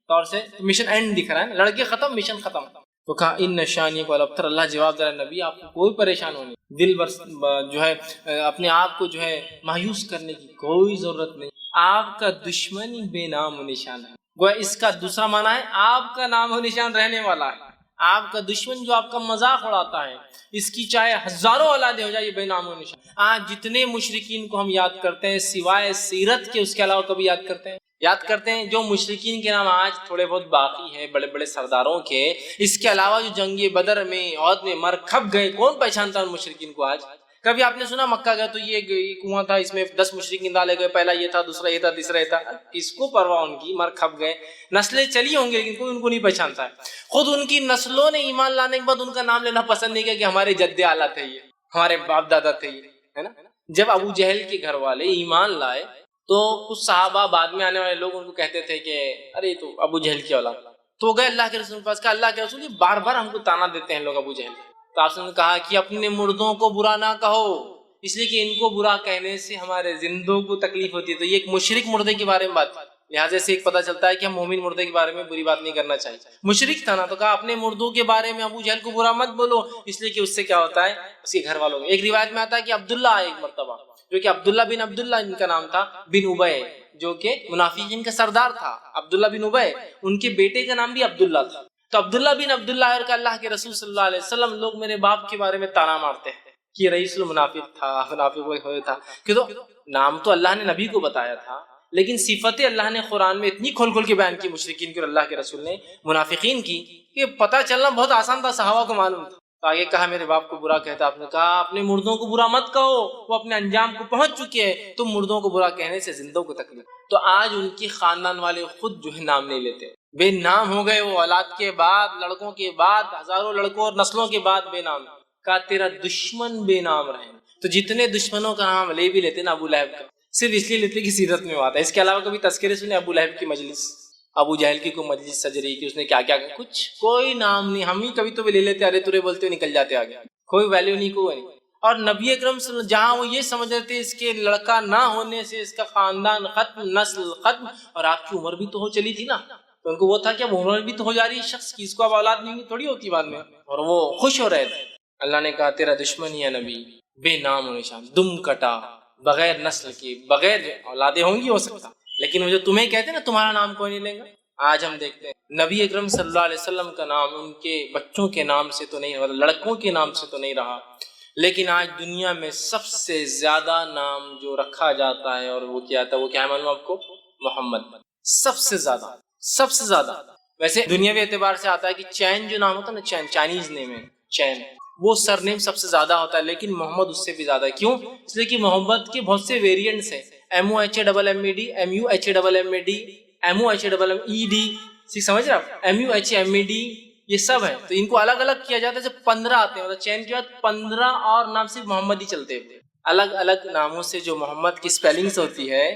طور سے مشن اینڈ دکھ رہا ہے، لڑکے ختم مشن ختم۔ تو کہا ان نشانی کو الابتر، اللہ جواب دے رہا نبی آپ کو کوئی پریشان ہونے، دل جو ہے اپنے آپ کو جو ہے مایوس کرنے کی کوئی ضرورت نہیں، آپ کا دشمن بے نام و نشان ہے۔ گویا اس کا دوسرا معنی ہے آپ کا نام و نشان رہنے والا ہے، آپ کا دشمن جو آپ کا مذاق اڑاتا ہے، اس کی چاہے ہزاروں اولادیں ہو جائے، یہ بے نام و نشان۔ آج جتنے مشرکین کو ہم یاد کرتے ہیں سوائے سیرت کے، اس کے علاوہ کبھی یاد کرتے ہیں جو مشرکین کے نام آج تھوڑے بہت باقی ہیں بڑے بڑے سرداروں کے، اس کے علاوہ جو جنگ بدر میں عہد میں مر کھپ گئے، کون پہچانتا ہے ان مشرکین کو آج؟ کبھی آپ نے سنا مکہ گئے تو یہ کنواں تھا، اس میں 10 مشرکین ڈالے گئے، پہلا یہ تھا، دوسرا یہ تھا، تیسرا یہ تھا، اس کو پرواہ ان کی، مر کھپ گئے، نسلیں چلی ہوں گی لیکن کوئی ان کو نہیں پہچانتا ہے۔ خود ان کی نسلوں نے ایمان لانے کے بعد ان کا نام لینا پسند نہیں کیا کہ ہمارے جد اعلیٰ تھے یہ، ہمارے باپ دادا تھے یہ، ہے نا؟ جب ابو جہل کے گھر والے ایمان لائے تو کچھ صحابہ بعد میں آنے والے لوگ ان کو کہتے تھے کہ ارے تو ابو جہل کی اولاد، تو گئے اللہ کے رسول کے پاس، کہا اللہ کے رسول یہ بار بار ہم کو تانا دیتے ہیں لوگ ابو جہل، تو آپ نے کہا کہ اپنے مردوں کو برا نہ کہو، اس لیے کہ ان کو برا کہنے سے ہمارے زندوں کو تکلیف ہوتی ہے۔ تو یہ ایک مشرک مردے کے بارے میں بات، لہٰذا سے ایک پتہ چلتا ہے کہ ہم مومن مردے کے بارے میں بری بات نہیں کرنا چاہیے۔ مشرک تھا نا، تو کہا اپنے مردوں کے بارے میں ابو جہل کو برا مت بولو، اس لیے کہ اس سے کیا ہوتا ہے اس کے گھر والوں کو۔ ایک روایت میں آتا ہے کہ عبداللہ ایک مرتبہ، جو کہ عبداللہ بن عبداللہ ان کا نام تھا بن ابے، جو کہ منافقین کا سردار تھا، عبداللہ بن ابے، ان کے بیٹے کا نام بھی عبداللہ تھا۔ تو عبداللہ بن عبداللہ اور کہ اللہ کے رسول صلی اللہ علیہ وسلم لوگ میرے باپ کے بارے میں تانا مارتے ہیں کہ رئیس المنافق تھا، منافق تھا، کہ تو نام تو اللہ نے نبی کو بتایا تھا لیکن صفتیں اللہ نے قرآن میں اتنی کھول کھول کے بیان کی مشرکین کی اور اللہ کے رسول نے منافقین کی کہ پتہ چلنا بہت آسان تھا، صحابہ کو معلوم تھا۔ تو آگے کہا میرے باپ کو برا کہتا، آپ نے کہا اپنے مردوں کو برا مت کہو، وہ اپنے انجام کو پہنچ چکے ہیں، تم مردوں کو برا کہنے سے زندوں کو تکلیف۔ تو آج ان کی خاندان والے خود جو ہے نام نہیں لیتے، بے نام ہو گئے، وہ اولاد کے بعد، لڑکوں کے بعد، ہزاروں لڑکوں اور نسلوں کے بعد بے نام۔ کہا تیرا دشمن بے نام رہے۔ تو جتنے دشمنوں کا نام لے بھی لیتے نا ابو لہب کا، صرف اس لیے لیتے کہ سیرت میں آتا ہے، اس کے علاوہ کبھی تذکرے سنے ابو لہب کی مجلس، ابو جہل کی کوئی مجلس سج رہی کہ اس نے کیا کیا، کچھ کوئی نام نہیں، ہم ہی کبھی تو لے لیتے، ارے تورے بولتے نکل جاتے آگے، کوئی ویلیو نہیں، کوئی نہیں۔ اور نبی اکرم صلی اللہ علیہ وسلم جہاں وہ یہ سمجھ رہے تھے اس کے لڑکا نہ ہونے سے اس کا خاندان ختم، نسل ختم، اور آپ کی عمر بھی تو ہو چلی تھی نا، تو ان کو وہ تھا کہ اب عمر بھی تو ہو جا رہی ہے شخص کی، اس کو اب اولاد نہیں تھوڑی ہوتی بعد میں، اور وہ خوش ہو رہے تھے۔ اللہ نے کہا تیرا دشمن یا نبی بے نام و نشان، دم کٹا، بغیر نسل کی، بغیر اولادیں ہوں گی ہو سکتا، لیکن وہ جو تمہیں کہتے ہیں نا تمہارا نام کوئی نہیں لے گا۔ آج ہم دیکھتے ہیں نبی اکرم صلی اللہ علیہ وسلم کا نام ان کے بچوں کے نام سے تو نہیں، مطلب لڑکوں کے نام سے تو نہیں رہا، لیکن آج دنیا میں سب سے زیادہ نام جو رکھا جاتا ہے اور وہ کیا تھا، وہ کیا ہے معلوم آپ کو؟ محمد، سب سے زیادہ۔ ویسے دنیاوی اعتبار سے آتا ہے کہ چین جو نام ہوتا ہے نا، چین چائنیز نیم ہے، چین، وہ سر نیم سب سے زیادہ ہوتا ہے، لیکن محمد اس سے بھی زیادہ ہے۔ کیوں؟ اس لیے کہ محمد کے بہت سے ویریئنٹس ہیں، MOHAMMED، MUHAMMAD، MOHAMMED، سمجھ رہے آپ؟ MUHMED، یہ سب ہے، تو ان کو الگ الگ کیا جاتا ہے، جب 15 آتے ہیں، مطلب چین کے بعد 15 اور نام صرف محمد ہی چلتے ہیں۔ الگ الگ ناموں سے جو محمد کی سپیلنگز ہوتی ہے،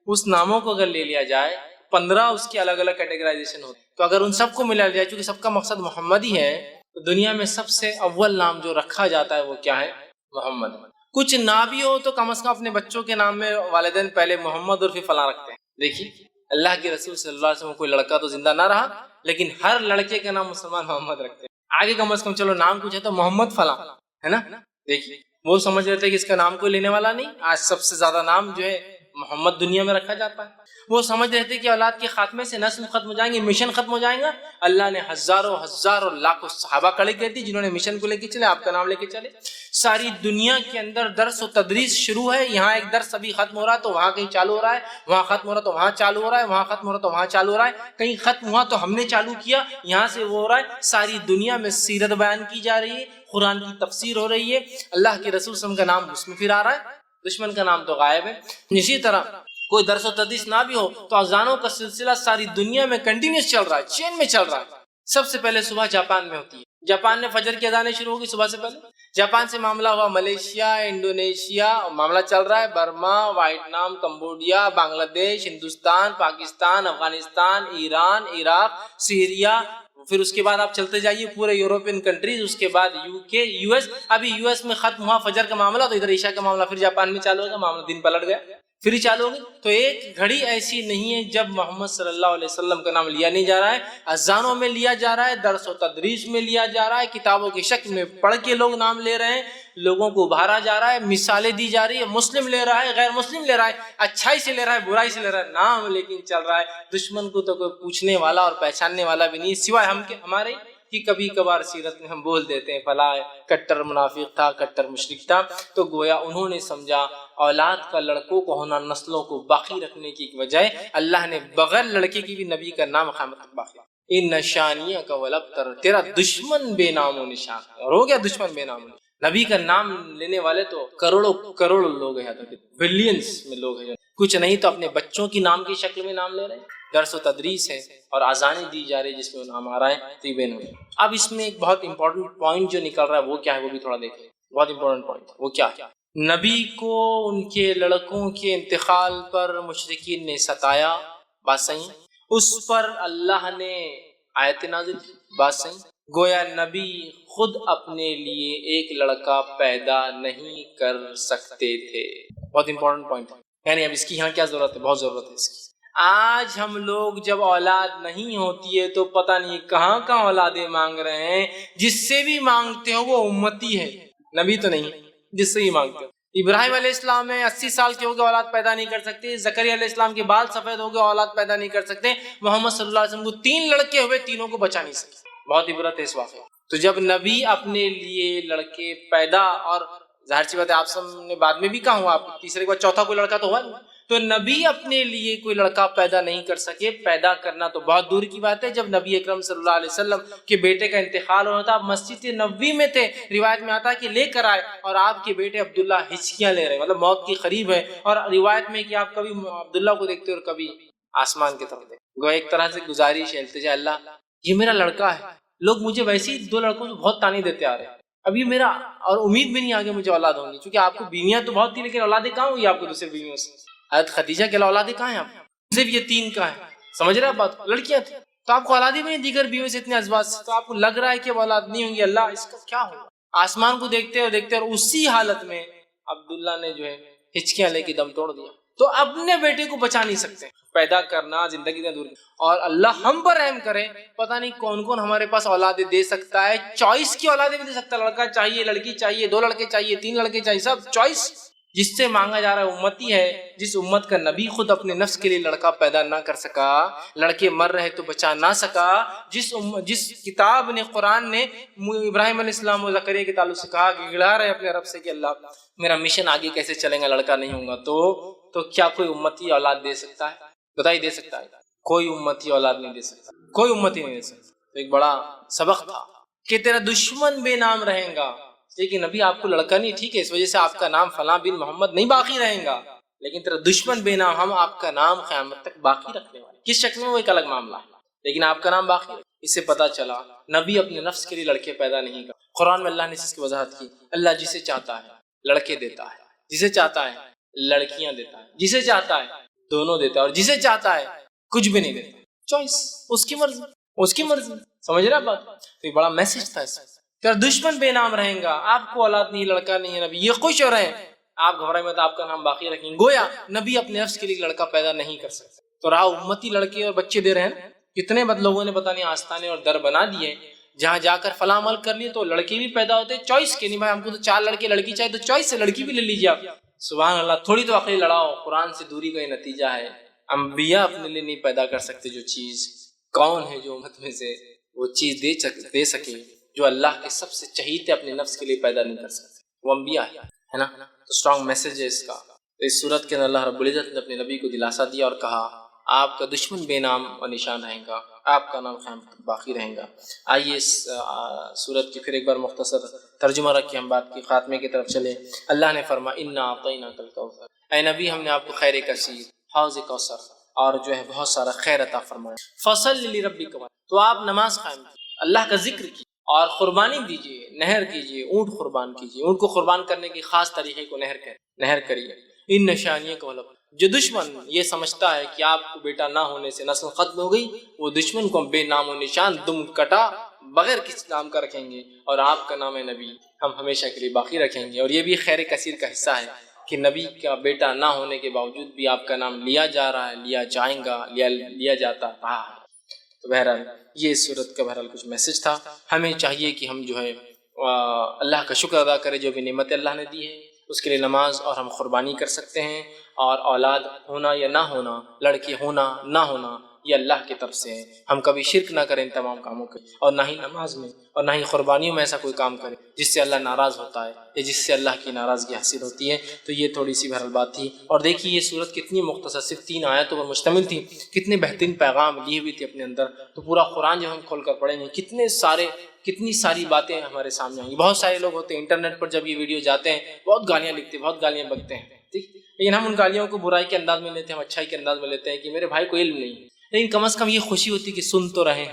اس ناموں کو اگر لے لیا جائے 15 اس کی الگ الگ کیٹیگرائزیشن ہوتی ہے، تو اگر ان سب کو ملا جائے، چونکہ سب کا مقصد محمد ہی ہے، تو دنیا میں سب سے اول نام جو رکھا جاتا ہے وہ کیا ہے؟ محمد۔ کچھ نہ بھی ہو تو کم از کم اپنے بچوں کے نام میں والدین پہلے محمد اور پھر فلاں رکھتے ہیں۔ دیکھیے اللہ کے رسول صلی اللہ علیہ وسلم کوئی لڑکا تو زندہ نہ رہا، لیکن ہر لڑکے کا نام مسلمان محمد رکھتے ہیں۔ آگے کم از کم چلو نام کچھ ہے تو محمد فلاں ہے نا۔ دیکھیے وہ سمجھ رہے تھے کہ اس کا نام کوئی لینے والا نہیں، آج سب سے زیادہ نام جو ہے محمد دنیا میں رکھا جاتا ہے۔ وہ سمجھ رہے تھے کہ اولاد کے خاتمے سے نسل ختم ہو جائیں گے، مشن ختم ہو جائیں گا۔ اللہ نے ہزاروں لاکھوں صحابہ کھڑے کر دی جنہوں نے مشن کو لے کے چلے، آپ کا نام لے کے چلے۔ ساری دنیا کے اندر درس و تدریس شروع ہے، یہاں ایک درس ابھی ختم ہو رہا ہے تو وہاں کہیں چالو ہو رہا ہے، وہاں ختم ہو رہا ہے تو وہاں چالو ہو رہا ہے، وہاں ختم ہو رہا ہے تو وہاں چالو ہو رہا ہے، کہیں ختم ہوا تو ہم نے چالو کیا، یہاں سے وہ ہو رہا ہے۔ ساری دنیا میں سیرت بیان کی جا رہی ہے، قرآن کی تفسیر ہو رہی ہے، اللہ کے رسول صلی اللہ علیہ وسلم کا نام اس میں پھر آ رہا ہے، دشمن کا نام تو غائب ہے۔ اسی طرح کوئی درس و تدریس نہ بھی ہو تو اذانوں کا سلسلہ ساری دنیا میں کنٹینیوس چل رہا ہے، چین میں چل رہا ہے۔ سب سے پہلے صبح جاپان میں ہوتی ہے، جاپان نے فجر کی اذانیں شروع ہوگی صبح سے پہلے، جاپان سے معاملہ ہوا ملیشیا، انڈونیشیا، معاملہ چل رہا ہے برما، ویتنام، کمبوڈیا، بنگلہ دیش، ہندوستان، پاکستان، افغانستان، ایران، عراق، سیریا، پھر اس کے بعد آپ چلتے جائیے پورے یورپین کنٹریز، اس کے بعد یو کے، یو ایس۔ ابھی یو ایس میں ختم ہوا فجر کا معاملہ تو ادھر عشاء کا معاملہ پھر جاپان میں چالو ہوگا، معاملہ دن پلٹ گیا، پھر ہی چالو ہوگی۔ تو ایک گھڑی ایسی نہیں ہے جب محمد صلی اللہ علیہ وسلم کا نام لیا نہیں جا رہا ہے، اذانوں میں لیا جا رہا ہے، درس و تدریس میں لیا جا رہا ہے، کتابوں کی شکل میں پڑھ کے لوگ نام لے رہے ہیں، لوگوں کو ابھارا جا رہا ہے، مثالیں دی جا رہی ہے، مسلم لے رہا ہے، غیر مسلم لے رہا ہے، اچھائی سے لے رہا ہے، برائی سے لے رہا ہے، نام لیکن چل رہا ہے۔ دشمن کو تو کوئی پوچھنے والا اور پہچاننے والا بھی نہیں سوائے ہم کے ہمارے کہ کبھی کبھار سیرت میں ہم بول دیتے ہیں فلاں کٹر منافق تھا، کٹر مشرک تھا، تو گویا انہوں نے سمجھا اولاد کا لڑکوں کو ہونا نسلوں کو باقی رکھنے کی بجائے اللہ نے بغیر لڑکے کی بھی نبی کا نام قیامت تک باقی، ان نشانیہ کا ولبتر، تیرا دشمن بے نام و نشان ہے، اور ہو گیا دشمن بے نام و نشان۔ نبی کا نام لینے والے تو کروڑوں لوگ ہیں، بلینز میں لوگ ہیں، کچھ نہیں تو اپنے بچوں کی نام کی شکل میں نام لے رہے ہیں، درس و تدریس ہے اور اذانیں دی جا رہی ہے جس میں نام آ رہا ہے طیب نبی۔ اب اس میں ایک بہت امپورٹنٹ پوائنٹ جو نکل رہا ہے وہ کیا ہے وہ بھی تھوڑا دیکھیں، بہت امپورٹنٹ پوائنٹ وہ کیا ہے۔ نبی کو ان کے لڑکوں کے انتقال پر مشرکین نے ستایا، بات صحیح ہے، اس پر اللہ نے آیت نازل کی، بات صحیح، گویا نبی خود اپنے لیے ایک لڑکا پیدا نہیں کر سکتے تھے، بہت امپورٹنٹ پوائنٹ ہے، یعنی اب اس کی یہاں کیا ضرورت ہے، بہت ضرورت ہے اس کی۔ آج ہم لوگ جب اولاد نہیں ہوتی ہے تو پتہ نہیں کہاں کہاں اولادیں مانگ رہے ہیں، جس سے بھی مانگتے ہو وہ امتی ہے، نبی تو نہیں ہے، جس سے ہی مانگتے ہو۔ ابراہیم علیہ السلام میں 80 سال کے ہو گئے اولاد پیدا نہیں کر سکتے، زکریا علیہ السلام کے بال سفید ہو گئے اولاد پیدا نہیں کر سکتے، محمد صلی اللہ علیہ وسلم کو 3 لڑکے ہوئے، تینوں کو بچا نہیں سکے، بہت عبرت ہے اس واقعے۔ تو جب نبی اپنے لیے لڑکے پیدا، اور ظاہر سی بات ہے آپ سب نے بعد میں بھی کہا ہوا، آپ تیسرے کے بعد چوتھا کوئی لڑکا تو ہوا نہیں، تو نبی اپنے لیے کوئی لڑکا پیدا نہیں کر سکے، پیدا کرنا تو بہت دور کی بات ہے۔ جب نبی اکرم صلی اللہ علیہ وسلم کے بیٹے کا انتقال ہو رہا تھا، آپ مسجد نبوی میں تھے، روایت میں آتا ہے کہ لے کر آئے، اور آپ کے بیٹے عبداللہ ہچکیاں لے رہے ہیں، مطلب موت کی قریب ہے، اور روایت میں کہ آپ کبھی عبداللہ کو دیکھتے اور کبھی آسمان کی طرف دیکھتے، گویا ایک طرح سے گزارش ہے، التجا، اللہ یہ میرا لڑکا ہے، لوگ مجھے ویسے ہی 2 لڑکوں سے بہت تانے دیتے آ رہے ہیں، اب یہ میرا، اور امید بھی نہیں آگے مجھے اولاد ہوں گی، چونکہ آپ کو بیویاں تو بہت تھی لیکن اولادیں کہاں ہوئی آپ کو دوسرے بیویوں سے؟ حضرت خدیجہ کے اولادیں کہاں ہیں آپ؟ صرف یہ 3 کا ہے، سمجھ رہے آپ بات کو، لڑکیاں تھیں تو آپ کو اولادیں بھی نہیں، دیگر بیویوں سے اتنے ازواج سے، تو آپ کو لگ رہا ہے کہ اولاد نہیں ہوں گی، اللہ اس کا کیا ہوگا؟ آسمان کو دیکھتے اور دیکھتے، اور اسی حالت میں عبداللہ نے جو ہے ہچکیاں لے کے دم توڑ دیا۔ تو اپنے بیٹے کو بچا نہیں سکتے، پیدا کرنا زندگی سے دور، اور اللہ ہم پر رحم کرے، پتہ نہیں کون کون ہمارے پاس اولادیں دے سکتا ہے، چوائس کی اولادیں بھی دے سکتا ہے، لڑکا چاہیے، لڑکی چاہیے، 2 لڑکے چاہیے، 3 لڑکے چاہیے، سب چوائس۔ جس سے مانگا جا رہا ہے امتی ہے، جس امت کا نبی خود اپنے نفس کے لیے لڑکا پیدا نہ کر سکا، لڑکے مر رہے تو بچا نہ سکا، جس کتاب نے، قرآن نے ابراہیم علیہ السلام و زکریا کے تعلق سے کہا کہ گڑا رہے اپنے رب سے کہ اللہ میرا مشن آگے کیسے چلے گا، لڑکا نہیں ہوگا، تو کیا کوئی امتی اولاد دے سکتا ہے؟ بتائیے دے سکتا ہے؟ کوئی امتی اولاد نہیں دے سکتا، کوئی امتی نہیں دے سکتا۔ تو ایک بڑا سبق تھا کہ تیرا دشمن بے نام رہے گا، لیکن ابھی آپ کو لڑکا نہیں، ٹھیک ہے، اس وجہ سے آپ کا نام فلاں بن محمد نہیں باقی رہے گا، لیکن تیرا دشمن بے نام، ہم آپ کا نام قیامت تک باقی رکھنے والے، کس شکل میں وہ ایک الگ معاملہ ہے، لیکن آپ کا نام باقی ہے۔ اس سے پتا چلا نبی اپنے نفس کے لیے لڑکے پیدا نہیں کر، قرآن میں اللہ نے اس کی وضاحت کی، اللہ جسے چاہتا ہے لڑکے دیتا ہے، جسے چاہتا ہے لڑکیاں دیتا ہے، جسے چاہتا ہے دونوں دیتا ہے، اور جسے چاہتا ہے کچھ بھی نہیں دیتا، چوائس، اس کی مرضی، اس کی مرضی، سمجھ رہے آپ بات؟ تو یہ بڑا میسج تھا اس میں، تیرا دشمن بے نام رہیں گا، آپ کو اولاد نہیں، لڑکا نہیں ہے، نبی یہ خوش ہو رہے ہیں، آپ گھبرائے مت، آپ کا نام باقی رکھیں گے، گویا نبی اپنے نفس کے لیے لڑکا پیدا نہیں کر سکتے، تو رہا امتی لڑکے اور بچے دے رہے ہیں، کتنے بد لوگوں نے پتہ نہیں آستانے اور در بنا دیے، جہاں جا کر فلاں عمل کر لیے تو لڑکے بھی پیدا ہوتے، چوائس کے نہیں، بھائی ہم کو تو 4 لڑکے لڑکی چاہیے تو چوائس سے لڑکی بھی لے لیجیے آپ، سبحان اللہ، تھوڑی تو عقل لڑاؤ، قرآن سے دوری کا یہ نتیجہ ہے۔ انبیاء اپنے لیے نہیں پیدا کر سکتے جو چیز، کون ہے جو امت میں سے وہ چیز دے سکے جو اللہ کے سب سے چہیتے اپنے نفس کے لیے پیدا نہیں کر سکتے؟ وہ انبیاء ہے نا۔ تو اسٹرانگ میسج ہے اس کا۔ اس صورت کے اندر اللہ رب العزت نے اپنے نبی کو دلاسا دیا اور کہا آپ کا دشمن بے نام و نشان رہے گا، آپ کا نام قیامت باقی رہے گا۔ آئیے اس صورت کی پھر ایک بار مختصر ترجمہ رکھ کے ہم بات کی خاتمے کی طرف چلیں۔ اللہ نے فرمایا انا اعطیناک الکوثر، اے نبی ہم نے آپ کو خیر کثیر، حوض کوثر اور جو ہے بہت سارا خیر عطا فرمایا۔ فصل لربک، تو آپ نماز قائم کیجیے، اللہ کا ذکر کیجیے اور قربانی دیجیے، نہر کیجیے، اونٹ قربان کیجیے۔ اونٹ کو قربان کرنے کے خاص طریقے کو نہر کریے۔ ان نشانیوں کو جو دشمن یہ سمجھتا ہے کہ آپ کو بیٹا نہ ہونے سے نسل ختم ہو گئی، وہ دشمن کو بے نام و نشان دم کٹا بغیر کس نام کا رکھیں گے، اور آپ کا نام نبی ہم ہمیشہ کے لیے باقی رکھیں گے۔ اور یہ بھی خیر کثیر کا حصہ ہے کہ نبی کا بیٹا نہ ہونے کے باوجود بھی آپ کا نام لیا جا رہا ہے، لیا جائیں گا، لیا جاتا رہا ہے۔ تو بہرحال یہ اس صورت کا بہرحال کچھ میسج تھا۔ ہمیں چاہیے کہ ہم جو ہے اللہ کا شکر ادا کریں جو بھی نعمت اللہ نے دی ہے، اس کے لیے نماز اور ہم قربانی کر سکتے ہیں، اور اولاد ہونا یا نہ ہونا، لڑکی ہونا نہ ہونا، یہ اللہ کی طرف سے ہے۔ ہم کبھی شرک نہ کریں ان تمام کاموں کے، اور نہ ہی نماز میں اور نہ ہی قربانیوں میں ایسا کوئی کام کریں جس سے اللہ ناراض ہوتا ہے یا جس سے اللہ کی ناراضگی حاصل ہوتی ہے۔ تو یہ تھوڑی سی بہرحال بات تھی۔ اور دیکھیے یہ صورت کتنی مختصر، صرف 3 آیتوں پر مشتمل تھی، کتنے بہترین پیغام لیے ہوئی تھی اپنے اندر۔ تو پورا قرآن جب ہم کھول کر پڑھیں گے کتنی ساری باتیں ہمارے سامنے آئیں گی۔ بہت سارے لوگ ہوتے ہیں انٹرنیٹ پر جب یہ ویڈیو جاتے ہیں بہت گالیاں لکھتے ہیں، بہت گالیاں بکتے ہیں، ٹھیک، لیکن ہم ان گالیوں کو برائی کے انداز میں لیتے ہیں، ہم اچھائی کے انداز میں لیتے ہیں کہ میرے بھائی کو علم نہیں، لیکن کم از کم یہ خوشی ہوتی کہ سن تو رہے،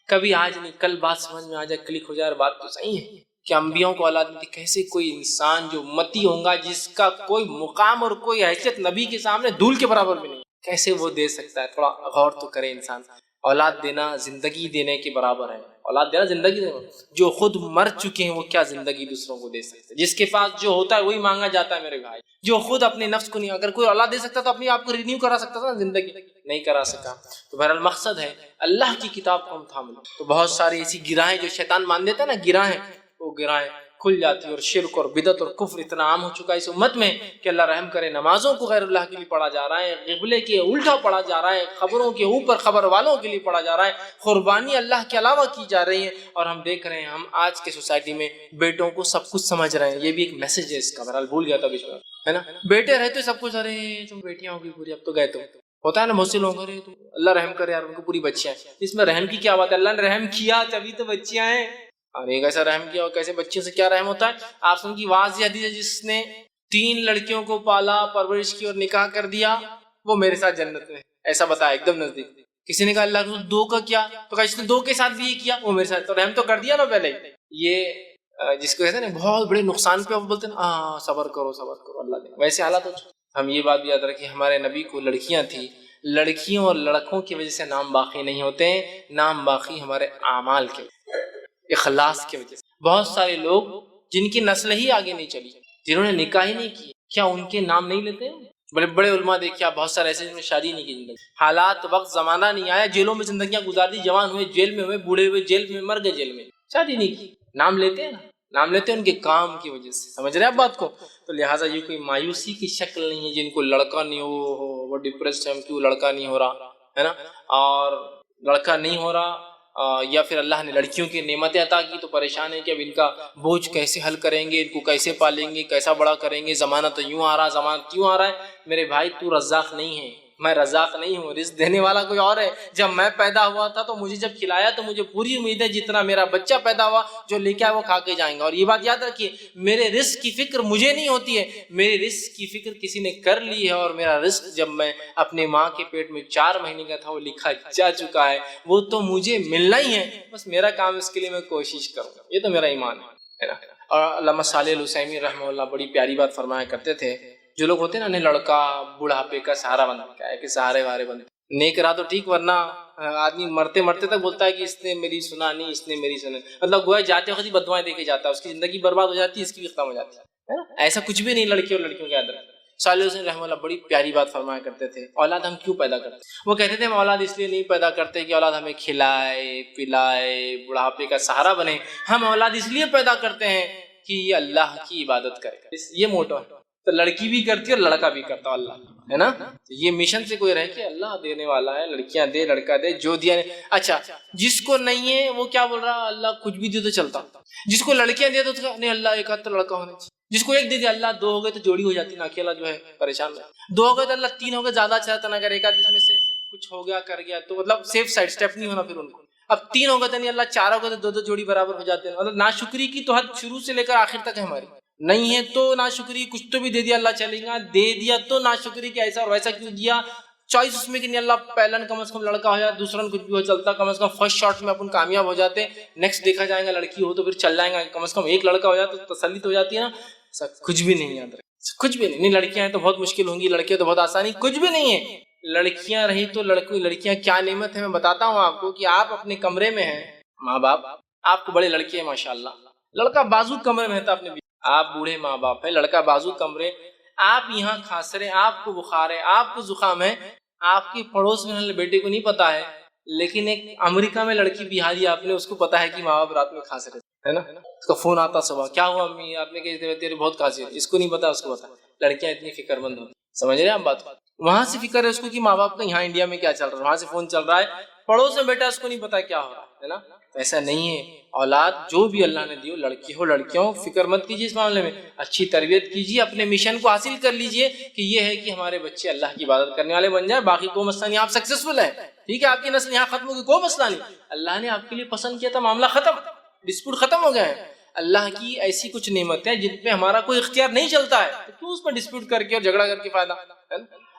کبھی آج نہیں کل بات سمجھ میں آ جائے، کلک ہو جائے، اور بات تو صحیح ہے کہ انبیاءوں کو اولاد دی، کیسے کوئی انسان جو متی ہوگا، جس کا کوئی مقام اور کوئی حیثیت نبی کے سامنے دھول کے برابر بھی نہیں، کیسے وہ دے سکتا ہے؟ تھوڑا غور تو کرے انسان۔ اولاد دینا زندگی دینے کے برابر ہے، اولاد دینا زندگی دینا۔ جو خود مر چکے ہیں وہ کیا زندگی دوسروں کو دے سکتے؟ جس کے پاس جو ہوتا ہے وہی مانگا جاتا ہے میرے بھائی۔ جو خود اپنے نفس کو نہیں، اگر کوئی اولاد دے سکتا تو اپنے آپ کو رینیو کرا سکتا تھا، زندگی نہیں کرا سکا۔ تو بہرحال مقصد ہے اللہ کی کتاب کو ہم تھام لیں۔ تو بہت ساری ایسی گراہیں جو شیطان مان دیتا ہے نا، گراہیں، وہ گراہیں کھل جاتی ہے، اور شرک اور بدعت اور کفر اتنا عام ہو چکا ہے اس امت میں کہ اللہ رحم کرے، نمازوں کو غیر اللہ کے لیے پڑھا جا رہا ہے، قبلے کے الٹا پڑھا جا رہا ہے، خبروں کے اوپر خبر والوں کے لیے پڑھا جا رہا ہے، قربانی اللہ کے علاوہ کی جا رہی ہے، اور ہم دیکھ رہے ہیں ہم آج کے سوسائٹی میں بیٹوں کو سب کچھ سمجھ رہے ہیں۔ یہ بھی ایک میسج ہے اس کا، بہرحال بھول گیا تھا بیچ میں، ہے نا، بیٹے رہتے سب کچھ، ارے تم بیٹیاں ہوگی پوری، اب تو گئے تم، ہوتا ہے نا بہت سے لوگ، ارے اللہ رحم کرے یار ان کو پوری بچیاں ہیں۔ اس میں رحم کی کیا بات ہے؟ اللہ نے رحم کیا تبھی تو بچیاں ہیں، اور ایک ایسا رحم کیا اور کیسے بچیوں سے کیا رحم ہوتا ہے؟ آپ سن کی واضح حدیث ہے، جس نے 3 لڑکیوں کو پالا، پرورش کی اور نکاح کر دیا، وہ میرے ساتھ جنت میں، ایسا بتایا ایک دم نزدیک۔ کسی نے کہا اللہ کے 2 کا کیا؟ تو کہا جس نے 2 کے ساتھ بھی یہ کیا وہ میرے ساتھ، تو رحم تو کر دیا نا پہلے۔ یہ جس کو کہتے ہیں نا بہت بڑے نقصان پہ بولتے ہیں نا، صبر کرو اللہ دے، ویسے حالات ہو چکے۔ ہم یہ بات بھی یاد رکھیں، ہمارے نبی کو لڑکیاں تھیں، لڑکیوں اور لڑکوں کی وجہ سے نام باقی نہیں ہوتے ہیں، نام باقی ہمارے اعمال کے، اخلاص کی وجہ سے۔ بہت سارے لوگ جن کی نسل ہی آگے نہیں چلی، جنہوں نے نکاح ہی نہیں کی، کیا ان کے نام نہیں لیتے ہیں؟ بڑے بڑے علماء دیکھیں، بہت سارے ایسے جنہوں نے شادی نہیں کی، زندگی حالات وقت زمانہ نہیں آیا، جیلوں میں زندگیاں گزار دی، جوان ہوئے جیل میں ہوئے، بوڑھے ہوئے جیل میں، مر گئے جیل میں، شادی نہیں کی، نام لیتے ہیں نا، نام لیتے ہیں ان کے کام کی وجہ سے، سمجھ رہے ہیں آپ بات کو؟ تو لہٰذا یہ کوئی مایوسی کی شکل نہیں ہے جن کو لڑکا نہیں ہو، وہ ڈپریسڈ ہے، کیوں لڑکا نہیں ہو رہا ہے نا، اور لڑکا نہیں ہو رہا، یا پھر اللہ نے لڑکیوں کی نعمتیں عطا کی تو پریشان ہے کہ اب ان کا بوجھ کیسے حل کریں گے، ان کو کیسے پالیں گے، کیسا بڑا کریں گے، زمانہ تو یوں آ رہا، زمانہ کیوں آ رہا ہے؟ میرے بھائی تو رزاق نہیں ہے، میں رزاق نہیں ہوں، رزق دینے والا کوئی اور ہے۔ جب میں پیدا ہوا تھا تو مجھے جب کھلایا تو مجھے پوری امید ہے جتنا میرا بچہ پیدا ہوا جو لے کے آئے وہ کھا کے جائیں گا۔ اور یہ بات یاد رکھیے، میرے رزق کی فکر مجھے نہیں ہوتی ہے، میرے رزق کی فکر کسی نے کر لی ہے، اور میرا رزق جب میں اپنے ماں کے پیٹ میں 4 مہینے کا تھا وہ لکھا جا چکا ہے، وہ تو مجھے ملنا ہی ہے، بس میرا کام اس کے لیے میں کوشش کروں گا، یہ تو میرا ایمان ہے نا۔ اور علامہ صالح العثیمین رحمہ اللہ بڑی پیاری بات فرمایا کرتے تھے، جو لوگ ہوتے ہیں نا انہیں لڑکا بڑھاپے کا سہارا بنتا ہے کہ سہارے وارے بنتے، نیک رہا تو ٹھیک، ورنہ آدمی مرتے مرتے تک بولتا ہے کہ اس نے میری سنا نہیں، اس نے میری سنا، مطلب گویا جاتے وقت ہی بددعائیں دے کے جاتا ہے، اس کی زندگی برباد ہو جاتی ہے، اس کی بھی ختم ہو جاتی ہے، ایسا کچھ بھی نہیں لڑکی اور لڑکیوں کے اندر۔ صالح حسین رحمہ اللہ بڑی پیاری بات فرمایا کرتے تھے، اولاد ہم کیوں پیدا کرتے ہیں؟ وہ کہتے تھے ہم اولاد اس لیے نہیں پیدا کرتے کہ اولاد ہمیں کھلائے پلائے بڑھاپے کا سہارا بنے، ہم اولاد اس لیے پیدا کرتے ہیں کہ یہ اللہ کی عبادت کرے، یہ موٹو ہے۔ تو لڑکی بھی کرتی ہے اور لڑکا بھی کرتا اللہ ہے نا. یہ مشن سے کوئی رہے کہ اللہ دینے والا ہے, لڑکیاں دے لڑکا دے, جو دیا نہیں. اچھا جس کو نہیں ہے وہ کیا بول رہا, اللہ کچھ بھی دے تو چلتا. جس کو لڑکیاں دے تو نہیں اللہ ایک آدھ تو لڑکا ہونا چاہیے. جس کو ایک دے دیا اللہ دو ہو گئے تو جوڑی ہو جاتی نا, اکیلا جو ہے پریشان ہے. دو ہو گئے تو اللہ تین ہو گئے زیادہ اچھا رہتا نا, اگر ایک آدھ اس میں سے کچھ ہو گیا کر گیا تو مطلب سیف سائڈ اسٹیپ نہیں ہونا پھر ان کو. اب تین ہو گئے تو نہیں اللہ چار ہو گئے تو دو دو جوڑی برابر ہو جاتے ہیں. مطلب ناشکری کی تو حد شروع سے لے کر آخر تک ہے ہماری. نہیں ہے تو ناشکری, کچھ تو بھی دے دیا اللہ چلے گا, دے دیا تو ناشکری کہ ایسا اور ویسا کیوں دیا. چوائس اس میں کہ نہیں اللہ پہلا کم از کم لڑکا ہو جائے, دوسرا کچھ بھی ہو چلتا, کم از کم فرسٹ شاٹ میں اپن کامیاب ہو جاتے, نیکسٹ دیکھا جائے گا لڑکی ہو تو پھر چل جائیں گا, کم از کم ایک لڑکا ہو جائے تو تسلی تو ہو جاتی ہے نا. کچھ بھی نہیں یاد رکھے, کچھ بھی نہیں. لڑکیاں ہیں تو بہت مشکل ہوں گی, لڑکیاں تو بہت آسانی, کچھ بھی نہیں ہے. لڑکیاں رہی تو لڑکیاں کیا نعمت ہے. میں بتاتا ہوں آپ کو کہ آپ اپنے کمرے میں ہیں, ماں باپ آپ کو بڑے لڑکے ہیں ماشاء اللہ, لڑکا بازو کمرے میں ہے, اپنے آپ بوڑھے ماں باپ ہے, لڑکا بازو کمرے, آپ یہاں کھانس رہے, آپ کو بخار ہے, آپ کو زکام ہے, آپ کی پڑوس میں بیٹے کو نہیں پتا ہے, لیکن ایک امریکہ میں لڑکی بہاری آپ نے, اس کو پتا ہے کہ ماں باپ رات میں کھانس رہے ہے نا, اس کا فون آتا صبح, کیا ہوا امی, آپ نے کہتے تیرے بہت کھانسی ہے, اس کو نہیں پتا, اس کو پتا. لڑکیاں اتنی فکر مند ہوتی, سمجھ رہے ہیں آپ بات. وہاں سے فکر ہے اس کو کہ ماں باپ کا یہاں انڈیا میں کیا چل رہا ہے, وہاں سے فون چل رہا ہے, پڑوس میں بیٹا, اس کو نہیں پتا کیا ہو رہا ہے نا. ایسا نہیں ہے. اولاد جو بھی اللہ نے دی ہو, لڑکی ہو لڑکیوں, فکر مت کیجیے اس معاملے میں, اچھی تربیت کیجیے, اپنے مشن کو حاصل کر لیجیے کہ یہ ہے کہ ہمارے بچے اللہ کی عبادت کرنے والے بن جائیں. باقی کوئی مسئلہ نہیں, آپ سکسیسفل ہیں, ٹھیک ہے, آپ کی نسل یہاں ختم ہوگی, کوئی مسئلہ نہیں. اللہ نے آپ کے لیے پسند کیا تھا, معاملہ ختم, ڈسپیوٹ ختم ہو گئے ہیں. اللہ کی ایسی کچھ نعمت ہے جن پہ ہمارا کوئی اختیار نہیں چلتا ہے, تو کیوں اس پہ ڈسپیوٹ کر کے اور جھگڑا کر کے فائدہ.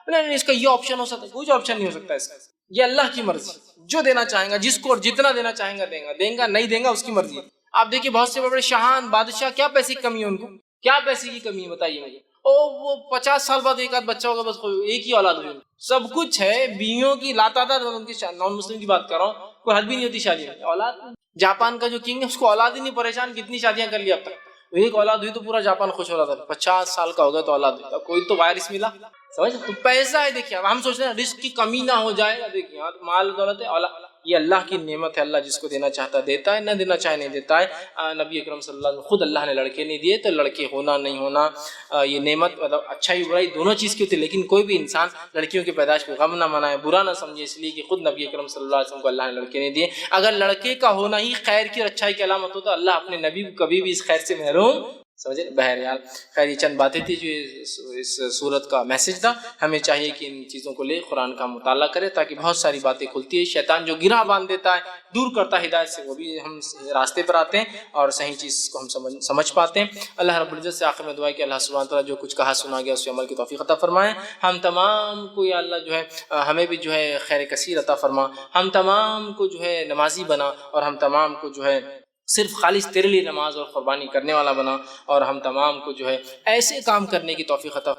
نہیں اس کا یہ آپشن ہو سکتا ہے, کوئی آپشن نہیں ہو سکتا اس کا. یہ اللہ کی مرضی, جو دینا چاہیں گا, جس کو اور جتنا دینا چاہیں گا دیں گا, دیں گا نہیں دیں گا اس کی مرضی. آپ دیکھیے بہت سے بڑے شاہان بادشاہ, کیا پیسے کی کمی ہے ان کو, کیا پیسے کی کمی ہے بتائیے مجھے. وہ 50 سال بعد ایک آدھ بچہ ہوگا, بس ایک ہی اولاد ہوگی, سب کچھ ہے, بیویوں کی لاتعداد, ان کی نان مسلم کی بات کر رہا ہوں, کوئی حد بھی نہیں ہوتی شادی میں. اولاد, جاپان کا جو کنگ ہے اس کو اولاد ہی نہیں, پریشان, کتنی شادیاں کر لی اب تک, ایک اولاد ہوئی تو پورا جاپان خوش ہو رہا تھا. 50 سال کا ہو گیا تو اولاد ہوئی, کوئی تو وائرس ملا, سمجھ. تو پیسہ ہے, دیکھیے اب ہم سوچ رہے ہیں رزق کی کمی نہ ہو جائے, دیکھیے مال دولت ہے, اولاد, یہ اللہ کی نعمت ہے. اللہ جس کو دینا چاہتا دیتا ہے, نہ دینا چاہے نہیں دیتا ہے. نبی اکرم صلی اللہ علیہ وسلم خود اللہ نے لڑکے نہیں دیے, تو لڑکے ہونا نہیں ہونا یہ نعمت, مطلب اچھائی برائی دونوں چیز کی ہوتی ہے. لیکن کوئی بھی انسان لڑکیوں کی پیدائش کو غم نہ منائے, برا نہ سمجھے, اس لیے کہ خود نبی اکرم صلی اللہ علیہ وسلم کو اللہ نے لڑکے نہیں دیے. اگر لڑکے کا ہونا ہی خیر کی اور اچھائی کی علامت ہو تو اللہ اپنے نبی کو کبھی بھی اس خیر سے محروم, سمجھے. بہرحال خیر, یہ چند باتیں تھی جو اس سورت کا میسج تھا. ہمیں چاہیے کہ ان چیزوں کو لے قرآن کا مطالعہ کرے, تاکہ بہت ساری باتیں کھلتی ہے. شیطان جو گرہ باندھ دیتا ہے, دور کرتا ہے ہدایت سے, وہ بھی ہم راستے پر آتے ہیں اور صحیح چیز کو ہم سمجھ پاتے ہیں. اللہ رب العزت سے آخر میں دعا ہے کہ اللہ سبحانہ تعالیٰ جو کچھ کہا سنا گیا اس پہ عمل کی توفیق عطا فرمائے. ہم تمام کو یا اللہ جو ہے ہمیں بھی جو ہے خیر کثیر عطا فرما, ہم تمام کو جو ہے نمازی بنا, اور ہم تمام کو جو ہے صرف خالص تیرے لیے نماز اور قربانی کرنے والا بنا, اور ہم تمام کو جو ہے ایسے کام کرنے کی توفیق عطا.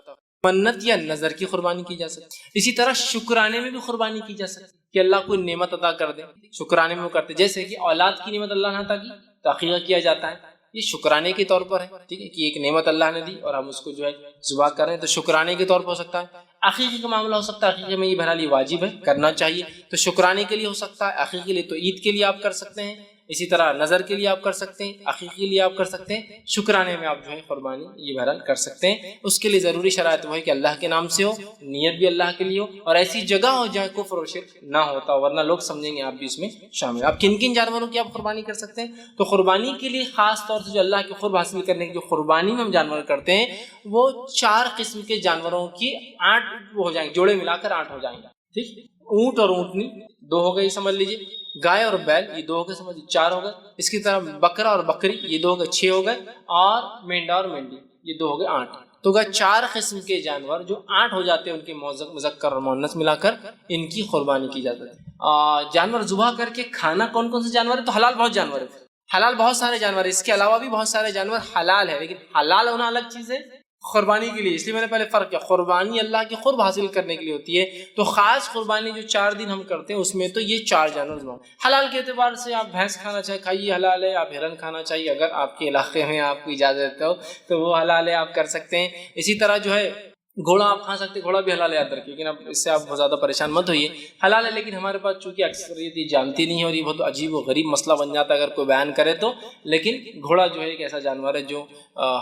منت یا نظر کی قربانی کی جا سکتی, اسی طرح شکرانے میں بھی قربانی کی جا سکتی کہ اللہ کوئی نعمت عطا کر دے, شکرانے میں وہ کرتے. جیسے کہ اولاد کی نعمت اللہ نے عطا کی تو عقیقہ کیا جاتا ہے, یہ شکرانے کے طور پر ہے, ٹھیک ہے, کہ ایک نعمت اللہ نے دی اور ہم اس کو جو ہے ذبح کر رہے ہیں, تو شکرانے کے طور پر ہو سکتا ہے. عقیقے کا معاملہ ہو سکتا ہے, عقیقے میں یہ بہرحال واجب ہے, کرنا چاہیے, تو شکرانے کے لیے ہو سکتا ہے. عقیقے کے لیے تو عید کے لیے آپ کر سکتے ہیں, اسی طرح نظر کے لیے آپ کر سکتے ہیں, عقیقے کے لیے آپ کر سکتے ہیں, شکرانے میں آپ جو ہے قربانی یہ بہرحال کر سکتے ہیں. اس کے لیے ضروری شرائط وہ ہے کہ اللہ کے نام سے ہو, نیت بھی اللہ کے لیے ہو, اور ایسی جگہ ہو جہاں کفر و شرک نہ ہوتا, ورنہ لوگ سمجھیں گے آپ بھی اس میں شامل. آپ کن کن جانوروں کی آپ قربانی کر سکتے ہیں, تو قربانی کے لیے خاص طور سے جو اللہ کے قرب حاصل کرنے کی جو قربانی میں ہم جانور کرتے ہیں, وہ 4 قسم کے جانوروں کی 8 وہ ہو جائیں گے, جوڑے ملا کر 8 ہو جائیں گے, ٹھیک. اونٹ اور اونٹنی 2 ہو گئے, سمجھ لیجیے. گائے اور بیل یہ 2 ہو گئے, سمجھ 4 ہو گئے. اس کی طرح بکرا اور بکری یہ 2 ہو گئے, 6 ہو گئے. اور مینڈا اور مینڈی یہ 2 ہو گئے, 8. تو 4 قسم کے جانور جو 8 ہو جاتے ہیں, ان کے مذکر اور مؤنث ملا کر ان کی قربانی کی جاتی ہے. جانور ذبح کر کے کھانا کون کون سے جانور ہے, تو حلال بہت جانور ہے, حلال بہت سارے جانور ہیں. اس کے علاوہ بھی بہت سارے جانور حلال ہے, لیکن حلال ہونا الگ چیز ہے قربانی کے لیے. اس لیے میں نے پہلے فرق کیا, قربانی اللہ کے قرب حاصل کرنے کے لیے ہوتی ہے, تو خاص قربانی جو 4 دن ہم کرتے ہیں اس میں تو یہ 4 جانور. حلال کے اعتبار سے آپ بھینس کھانا چاہے کھائیے, حلال ہے. آپ ہرن کھانا چاہیے, اگر آپ کے علاقے میں آپ کو اجازت ہو تو وہ حلال ہے, آپ کر سکتے ہیں. اسی طرح جو ہے گھوڑا آپ کھا سکتے، گھوڑا بھی حلال ہے یاد رکھیے، لیکن اب اس سے آپ بہت زیادہ پریشان مت ہوئیے، حلال ہے لیکن ہمارے پاس چونکہ اکثریت یہ جانتی نہیں ہے اور یہ بہت عجیب و غریب مسئلہ بن جاتا ہے اگر کوئی بیان کرے تو، لیکن گھوڑا جو ہے ایک ایسا جانور ہے جو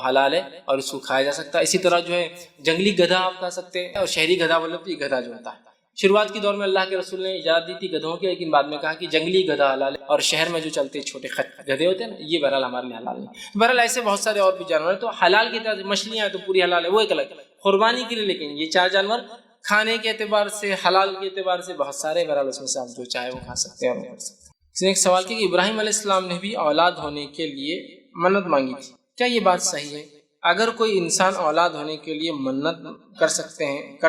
حلال ہے اور اس کو کھایا جا سکتا ہے۔ اسی طرح جو ہے جنگلی گدھا آپ کھا سکتے ہیں، اور شہری گدھا بولے تو یہ گدھا جو ہوتا ہے، شروعات کے دور میں اللہ کے رسول نے اجازت دی تھی گدھوں کی، لیکن بعد میں کہا کہ جنگلی گدھا حلال ہے، اور شہر میں جو چلتے چھوٹے گدھے ہوتے ہیں نا یہ بہرحال ہمارے لیے حلال نہیں۔ بہرحال ایسے بہت سارے اور بھی جانور ہیں تو حلال کی طرح مچھلیاں ہیں تو پوری حلال ہے وہ ایک الگ، قربانی کے لیے لیکن یہ 4 جانور کھانے کے اعتبار سے حلال کے اعتبار سے بہت سارے، بہرحال اس میں سے آپ جو چاہے وہ کھا سکتے ہیں اور کر سکتے ہیں۔ اس نے ایک سوال کیا کہ ابراہیم علیہ السلام نے بھی اولاد ہونے کے لیے منت مانگی تھی، کیا یہ بات صحیح ہے؟ اگر کوئی انسان اولاد ہونے کے لیے منت کر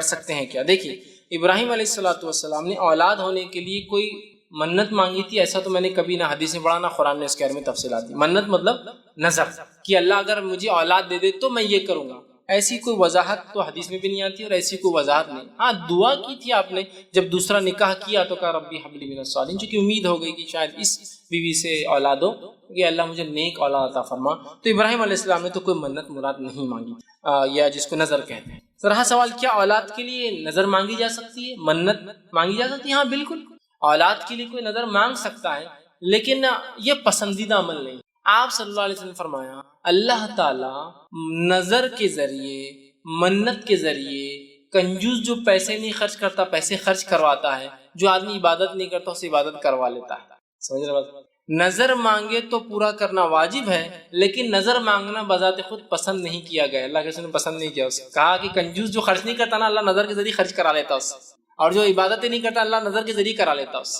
سکتے ہیں کیا؟ دیکھیے ابراہیم علیہ السلام نے اولاد ہونے کے لیے کوئی منت مانگی تھی ایسا تو میں نے کبھی نہ حدیث میں پڑھا نہ قرآن نے اس کے بارے میں تفصیلات دی۔ منت مطلب نظر کہ اللہ اگر مجھے اولاد دے دے تو میں یہ کروں گا، ایسی کوئی وضاحت تو حدیث میں بھی نہیں آتی اور ایسی کوئی وضاحت نہیں۔ ہاں دعا کی تھی آپ نے جب دوسرا نکاح کیا تو کہا ربی حب لی من الصالحین، چونکہ امید ہو گئی کہ شاید اس بیوی سے اولاد ہو کہ اللہ مجھے نیک اولاد عطا فرما، تو ابراہیم علیہ السلام نے تو کوئی منت مراد نہیں مانگی یا جس کو نظر کہتے ہیں۔ رہا سوال کیا اولاد کے لیے نظر مانگی جا سکتی ہے، منت مانگی جا سکتی ہے؟ ہاں بالکل، اولاد کے لیے کوئی نظر مانگ سکتا ہے لیکن یہ پسندیدہ عمل نہیں۔ آپ صلی اللہ علیہ وسلم نے فرمایا اللہ تعالی نظر کے ذریعے، منت کے ذریعے، کنجوس جو پیسے نہیں خرچ کرتا پیسے خرچ کرواتا ہے، جو آدمی عبادت نہیں کرتا اسے عبادت کروا لیتا ہے۔ سمجھ رہے بات؟ نظر مانگے تو پورا کرنا واجب ہے لیکن نظر مانگنا بذات خود پسند نہیں کیا گیا، اللہ کے رسول نے پسند نہیں کیا اسے، کہا کہ کنجوس جو خرچ نہیں کرتا نا اللہ نظر کے ذریعے خرچ کرا لیتا اس، اور جو عبادت نہیں کرتا اللہ نظر کے ذریعے کرا لیتا اس۔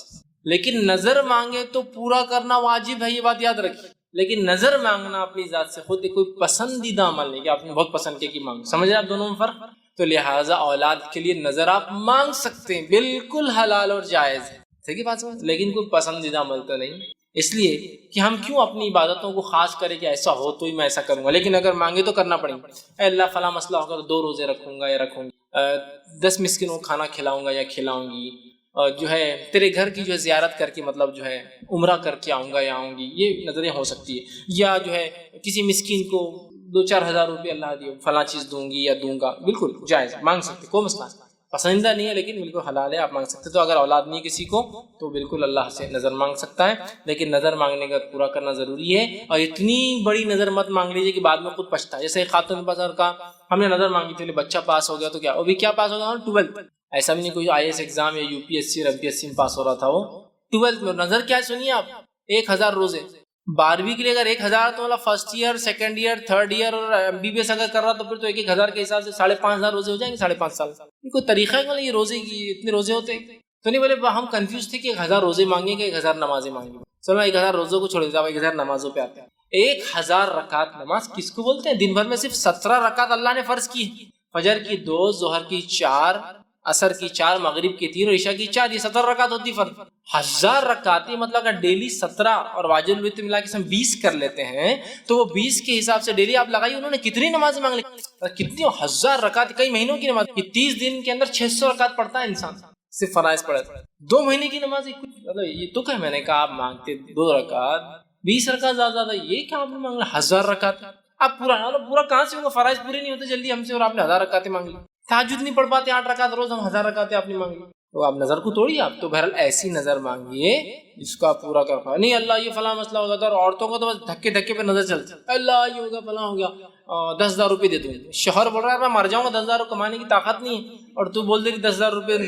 لیکن نظر مانگے تو پورا کرنا واجب ہے، یہ بات یاد رکھیے، لیکن نظر مانگنا اپنی ذات سے خود کوئی پسندیدہ عمل نہیں کہ آپ نے بہت پسند کیا کہ مانگ، سمجھ رہے آپ دونوں میں فرق؟ تو لہٰذا اولاد کے لیے نظر آپ مانگ سکتے ہیں، بالکل حلال اور جائز ہے، ٹھیک ہے بات سمجھ، لیکن کوئی پسندیدہ عمل تو نہیں، اس لیے کہ ہم کیوں اپنی عبادتوں کو خاص کریں کہ ایسا ہو تو ہی میں ایسا کروں گا، لیکن اگر مانگے تو کرنا پڑے گا۔ اے اللہ فلاں مسئلہ ہوگا تو 2 روزے رکھوں گا یا رکھوں گی، 10 مسکینوں کو کھانا کھلاؤں گا یا کھلاؤں گی، اور جو ہے تیرے گھر کی جو ہے زیارت کر کے مطلب جو ہے عمرہ کر کے آؤں گا یا آؤں گی، یہ نظریں ہو سکتی ہے، یا جو ہے کسی مسکین کو 2-4 ہزار روپے اللہ دیو فلاں چیز دوں گی یا دوں گا، بالکل جائز مانگ سکتے، کوئی مسئلہ نہیں، پسندیدہ نہیں ہے لیکن بالکل حلال ہے، آپ مانگ سکتے۔ تو اگر اولاد نہیں کسی کو تو بالکل اللہ سے نظر مانگ سکتا ہے، لیکن نظر مانگنے کا پورا کرنا ضروری ہے، اور اتنی بڑی نظر مت مانگ لیجیے کہ بعد میں خود پچھتا ہے۔ جیسے خاتون کے پاس کا ہم نے نظر مانگی تھی بچہ پاس ہو گیا تو کیا وہ بھی کیا پاس ہو گیا 12، ایسا بھی نہیں کوئی آئی ایس ایگزام یا UPSC اور MPSC میں پاس ہو رہا تھا، وہ 12 میں نظر کیا ہے سنیے آپ 1000 روزے 12ویں کے لیے، اگر 1000 تو مطلب first year, second year, third year اور MBBS اگر کر رہا تو پھر تو 1000 کے حساب سے 5500 روزے ہو جائیں گے 5.5 سال۔ یہ کوئی طریقہ ہے کہ یہ روزے کی اتنے روزے ہوتے تو نہیں، بولے ہم کنفیوز تھے کہ 1000 روزے مانگیں گے 1000 نمازیں مانگیں گے، چلو 1000 روزوں کو چھوڑ دیتا ہوں 1000 نمازوں پہ آتے ہیں۔ 1000 رکعت نماز کس کو بولتے ہیں؟ دن بھر میں صرف 17 رکعت اللہ نے فرض کی، فجر کی 2، ظہر کی 4، عصر کی 4، مغرب کی 3 اور عشاء کی 4، یہ 17 رکعت ہوتی فرض۔ 1000 رکعتیں مطلب اگر ڈیلی 17 اور واجب الوتر ملا کے ہم 20 کر لیتے ہیں تو وہ 20 کے حساب سے ڈیلی آپ لگائیے انہوں نے کتنی نمازیں مانگ لی، کتنی 1000 رکعت، کئی مہینوں کی نماز، 30 دن کے اندر 600 رکعت پڑھتا ہے انسان، صرف فرائض پڑھے 2 مہینے کی نماز، مطلب یہ تو کہ میں نے کہا آپ مانگتے 2 رکعت 20 رکعت زیادہ، یہ کیا آپ نے مانگ لیا 1000 رکعت؟ آپ پورا کہاں سے ہوگا، فرائض پورے نہیں ہوتے جلدی ہم سے اور آپ نے 1000 رکعتیں مانگ لی، تہجد نہیں پڑھ پاتے 8 رکعت روز، ہم 1000 رکعتیں آپ نے مانگ لی، تو آپ نظر کو توڑیے، آپ تو بہرحال ایسی نظر مانگیے جس کو آپ پورا کر پائے۔ نہیں اللہ یہ فلاں مسئلہ ہو جاتا ہے، اور عورتوں کو تو بس دھکے دھکے پہ نظر چلتی، اللہ یہ ہوگا فلاں ہو گیا 10,000 روپے دے دوں گی، شوہر بول رہا ہے میں مر جاؤں گا 10,000 کمانے کی طاقت نہیں ہے اور تو بول دے رہی 10,000 روپے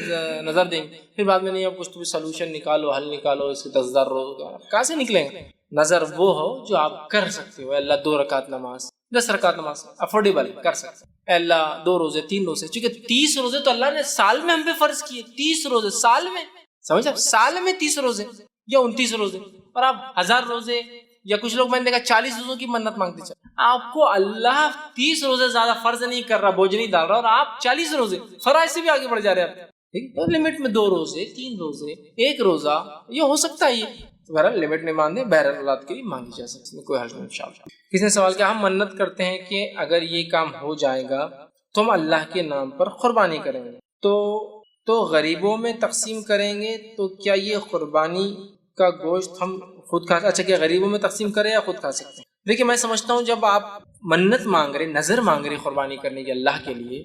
نظر دیں گے، پھر بعد میں نہیں اب کچھ تو سولوشن نکالو، حل نکالو، اس کے 10,000 کہاں سے نکلیں گے؟ نظر وہ ہو جو آپ کر سکتے ہو، اللہ 2 رکعت نماز، 10 رکعت نماز افورڈیبل کر سکتے، اللہ 2 روزے 3 روزے، چونکہ 30 روزے تو اللہ نے سال میں ہم پہ فرض کیے، 30 روزے سال میں، سمجھ آپ سال میں 30 روزے یا 29 روزے، اور آپ 1000 روزے یا کچھ لوگ میں نے دیکھا 40 روزوں کی منت مانگتے چلے، آپ کو اللہ 30 روزے زیادہ فرض نہیں کر رہا، بوجھ نہیں ڈال رہا، اور آپ 40 روزے فرائض سے بھی آگے بڑھ جا رہے ہیں، ٹھیک تو لمٹ میں 2 روزے 3 روزے 1 روزہ یہ ہو سکتا ہے، یہ بہرحال لمٹ نہیں مانتے، بہرحال اولاد کے لیے مانگی جا سکتی، اس میں کوئی حرج نہیں انشاءاللہ۔ کسی نے سوال کیا ہم منت کرتے ہیں کہ اگر یہ کام ہو جائے گا تو ہم اللہ کے نام پر قربانی کریں گے تو غریبوں میں تقسیم کریں گے، تو کیا یہ قربانی کا گوشت ہم خود کھا، اچھا کیا غریبوں میں تقسیم کریں یا خود کھا سکتے ہیں؟ دیکھیے میں سمجھتا ہوں جب آپ منت مانگ رہے، نظر مانگ رہے قربانی کرنے کی اللہ کے لیے،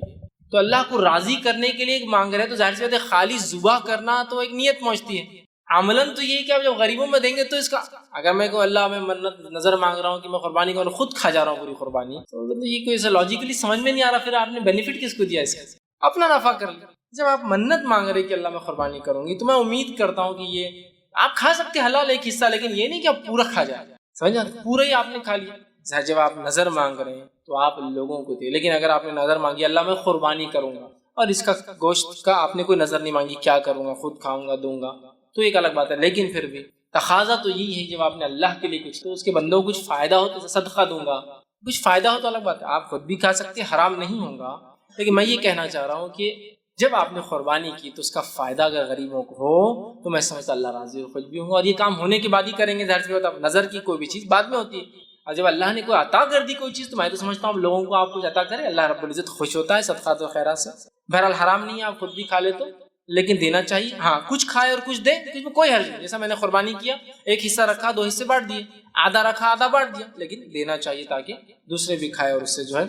تو اللہ کو راضی کرنے کے لیے ایک مانگ رہے ہیں، تو ظاہر سی بات ہے خالی ذبح کرنا تو ایک نیت پہنچتی ہے. عملاً تو یہ کہ آپ جب غریبوں میں دیں گے تو اس کا، اگر میں کو اللہ میں منت نظر مانگ رہا ہوں کہ میں قربانی کروں، خود کھا جا رہا ہوں پوری قربانی، تو یہ کوئی ایسا لاجیکلی سمجھ میں نہیں آ رہا. پھر آپ نے بینیفٹ کس کو دیا اس کا؟ اپنا نفع کر لیا. جب آپ منت مانگ رہے کہ اللہ میں قربانی کروں گی، تو میں امید کرتا ہوں کہ یہ آپ کھا سکتے حلال ایک حصہ، لیکن یہ نہیں کہ آپ پورا کھا جائیں. سمجھا؟ پورا ہی آپ نے کھا لیا. جب آپ نظر مانگ رہے ہیں تو آپ لوگوں کو دیں، لیکن اگر آپ نے نظر مانگی اللہ میں قربانی کروں گا، اور اس کا گوشت کا آپ نے کوئی نظر نہیں مانگی کیا کروں گا، خود کھاؤں گا دوں گا، تو ایک الگ بات ہے. لیکن پھر بھی تقاضا تو یہی ہے، جب آپ نے اللہ کے لیے کچھ، تو اس کے بندوں کو کچھ فائدہ ہو تو صدقہ دوں گا، کچھ فائدہ ہو تو الگ بات ہے. آپ خود بھی کھا سکتے، حرام نہیں ہوگا. لیکن میں یہ کہنا چاہ رہا ہوں کہ جب آپ نے قربانی کی تو اس کا فائدہ اگر غریبوں کو ہو تو میں سمجھتا اللہ راضی ہو، خوش بھی ہوں گا. اور یہ کام ہونے کے بعد ہی کریں گے. ظاہر سی بات ہے نظر کی کوئی بھی چیز بعد میں ہوتی ہے، اور جب اللہ نے کوئی عطا کر دی کوئی چیز، تو میں تو سمجھتا ہوں لوگوں کو آپ کچھ عطا کرے، اللہ رب العزت خوش ہوتا ہے صدقات و خیرات سے. بہرحال حرام نہیں ہے، آپ خود بھی کھا لے تو، لیکن دینا چاہیے. ہاں کچھ کھائے اور کچھ دے، اس میں کوئی حرج نہیں. جیسا میں نے قربانی کیا، ایک حصہ رکھا، 2 حصے بانٹ دیے، آدھا رکھا آدھا بانٹ دیا، لیکن دینا چاہیے تاکہ دوسرے بھی کھائے اور اس سے جو ہے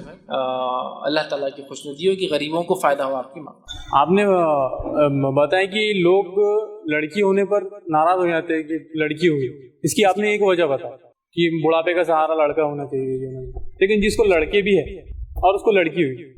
اللہ تعالیٰ کی خوشنودی ہو کہ غریبوں کو فائدہ ہو آپ کی ماں. آپ نے بتایا کہ لوگ لڑکی ہونے پر ناراض ہو جاتے ہیں کہ لڑکی ہوئی، اس کی آپ نے ایک وجہ بتا کہ بڑھاپے کا سہارا لڑکا ہونا چاہیے، لیکن جس کو لڑکے بھی ہے اور اس کو لڑکی ہوئی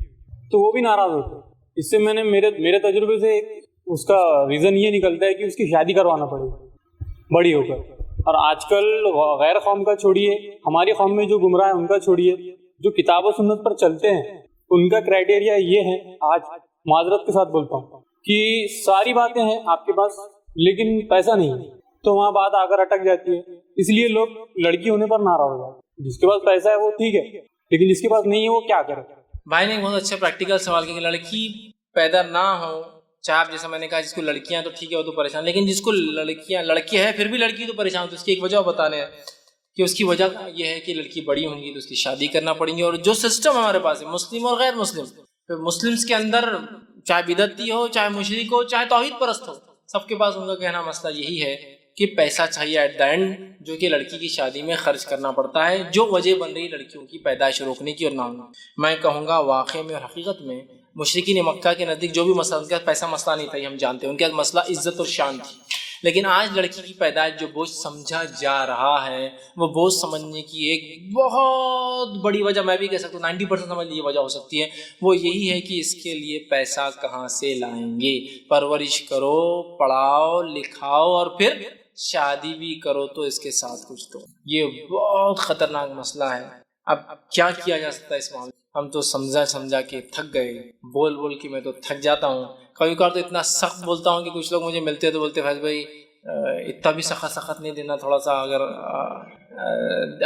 تو وہ بھی ناراض ہوتے ہیں. اس سے میں نے میرے تجربے سے اس کا ریزن یہ نکلتا ہے کہ اس کی شادی کروانا پڑے گی بڑی ہو کر. اور آج کل غیر قوم کا چھوڑیے، ہماری قوم میں جو گمراہ ہیں ان کا چھوڑیے، جو کتاب و سنت پر چلتے ہیں ان کا کرائٹیریا یہ ہے، آج معذرت کے ساتھ بولتا ہوں، کہ ساری باتیں ہیں آپ کے پاس لیکن پیسہ نہیں ہے، تو وہاں بات آ کر اٹک جاتی ہے. اس لیے لوگ لڑکی ہونے پر ناراض ہو جاتے ہیں. جس کے پاس پیسہ ہے وہ ٹھیک ہے، لیکن جس کے پاس نہیں ہے وہ کیا کرے. بھائی نے بہت اچھا پریکٹیکل سوال کیا کہ لڑکی پیدا نہ ہو، چاہے آپ جیسا میں نے کہا جس کو لڑکیاں تو ٹھیک ہے وہ تو پریشان، لیکن جس کو لڑکی ہے پھر بھی لڑکی تو پریشان ہوتی ہے. اس کی ایک وجہ بتانے ہیں کہ اس کی وجہ یہ ہے کہ لڑکی بڑی ہوں گی تو اس کی شادی کرنا پڑیں گی. اور جو سسٹم ہمارے پاس ہے مسلم اور غیر مسلم، مسلمس کے اندر چاہے بدعتی ہو، چاہے مشرک ہو، چاہے توحید پرست ہو، سب کے پاس ان کا کہنا مسئلہ یہی ہے کہ پیسہ چاہیے ایٹ دا اینڈ، جو کہ لڑکی کی شادی میں خرچ کرنا پڑتا ہے، جو وجہ بن رہی لڑکیوں کی پیدائش روکنے کی اور نہ ہونا. میں کہوں گا واقع میں اور حقیقت میں مشرکین مکہ کے نزدیک جو بھی مسئلہ، ان کا پیسہ مسئلہ نہیں تھا، یہ ہم جانتے ہیں، ان کا مسئلہ عزت اور شان تھی. لیکن آج لڑکی کی پیدائش جو بوجھ سمجھا جا رہا ہے، وہ بوجھ سمجھنے کی ایک بہت بڑی وجہ میں بھی کہہ سکتا ہوں 90% سمجھ لیجیے وجہ ہو سکتی ہے، وہ یہی ہے کہ اس کے لیے پیسہ کہاں سے لائیں گے. پرورش کرو، پڑھاؤ لکھاؤ اور پھر شادی بھی کرو تو اس کے ساتھ کچھ دو. یہ بہت خطرناک مسئلہ ہے. اب کیا کیا جا سکتا ہے اس معاملے؟ ہم تو سمجھا کے تھک گئے، بول کے میں تو تھک جاتا ہوں. کبھی کبھار تو اتنا سخت بولتا ہوں کہ کچھ لوگ مجھے ملتے ہیں تو بولتے فیض بھائی اتنا بھی سخت نہیں دینا، تھوڑا سا اگر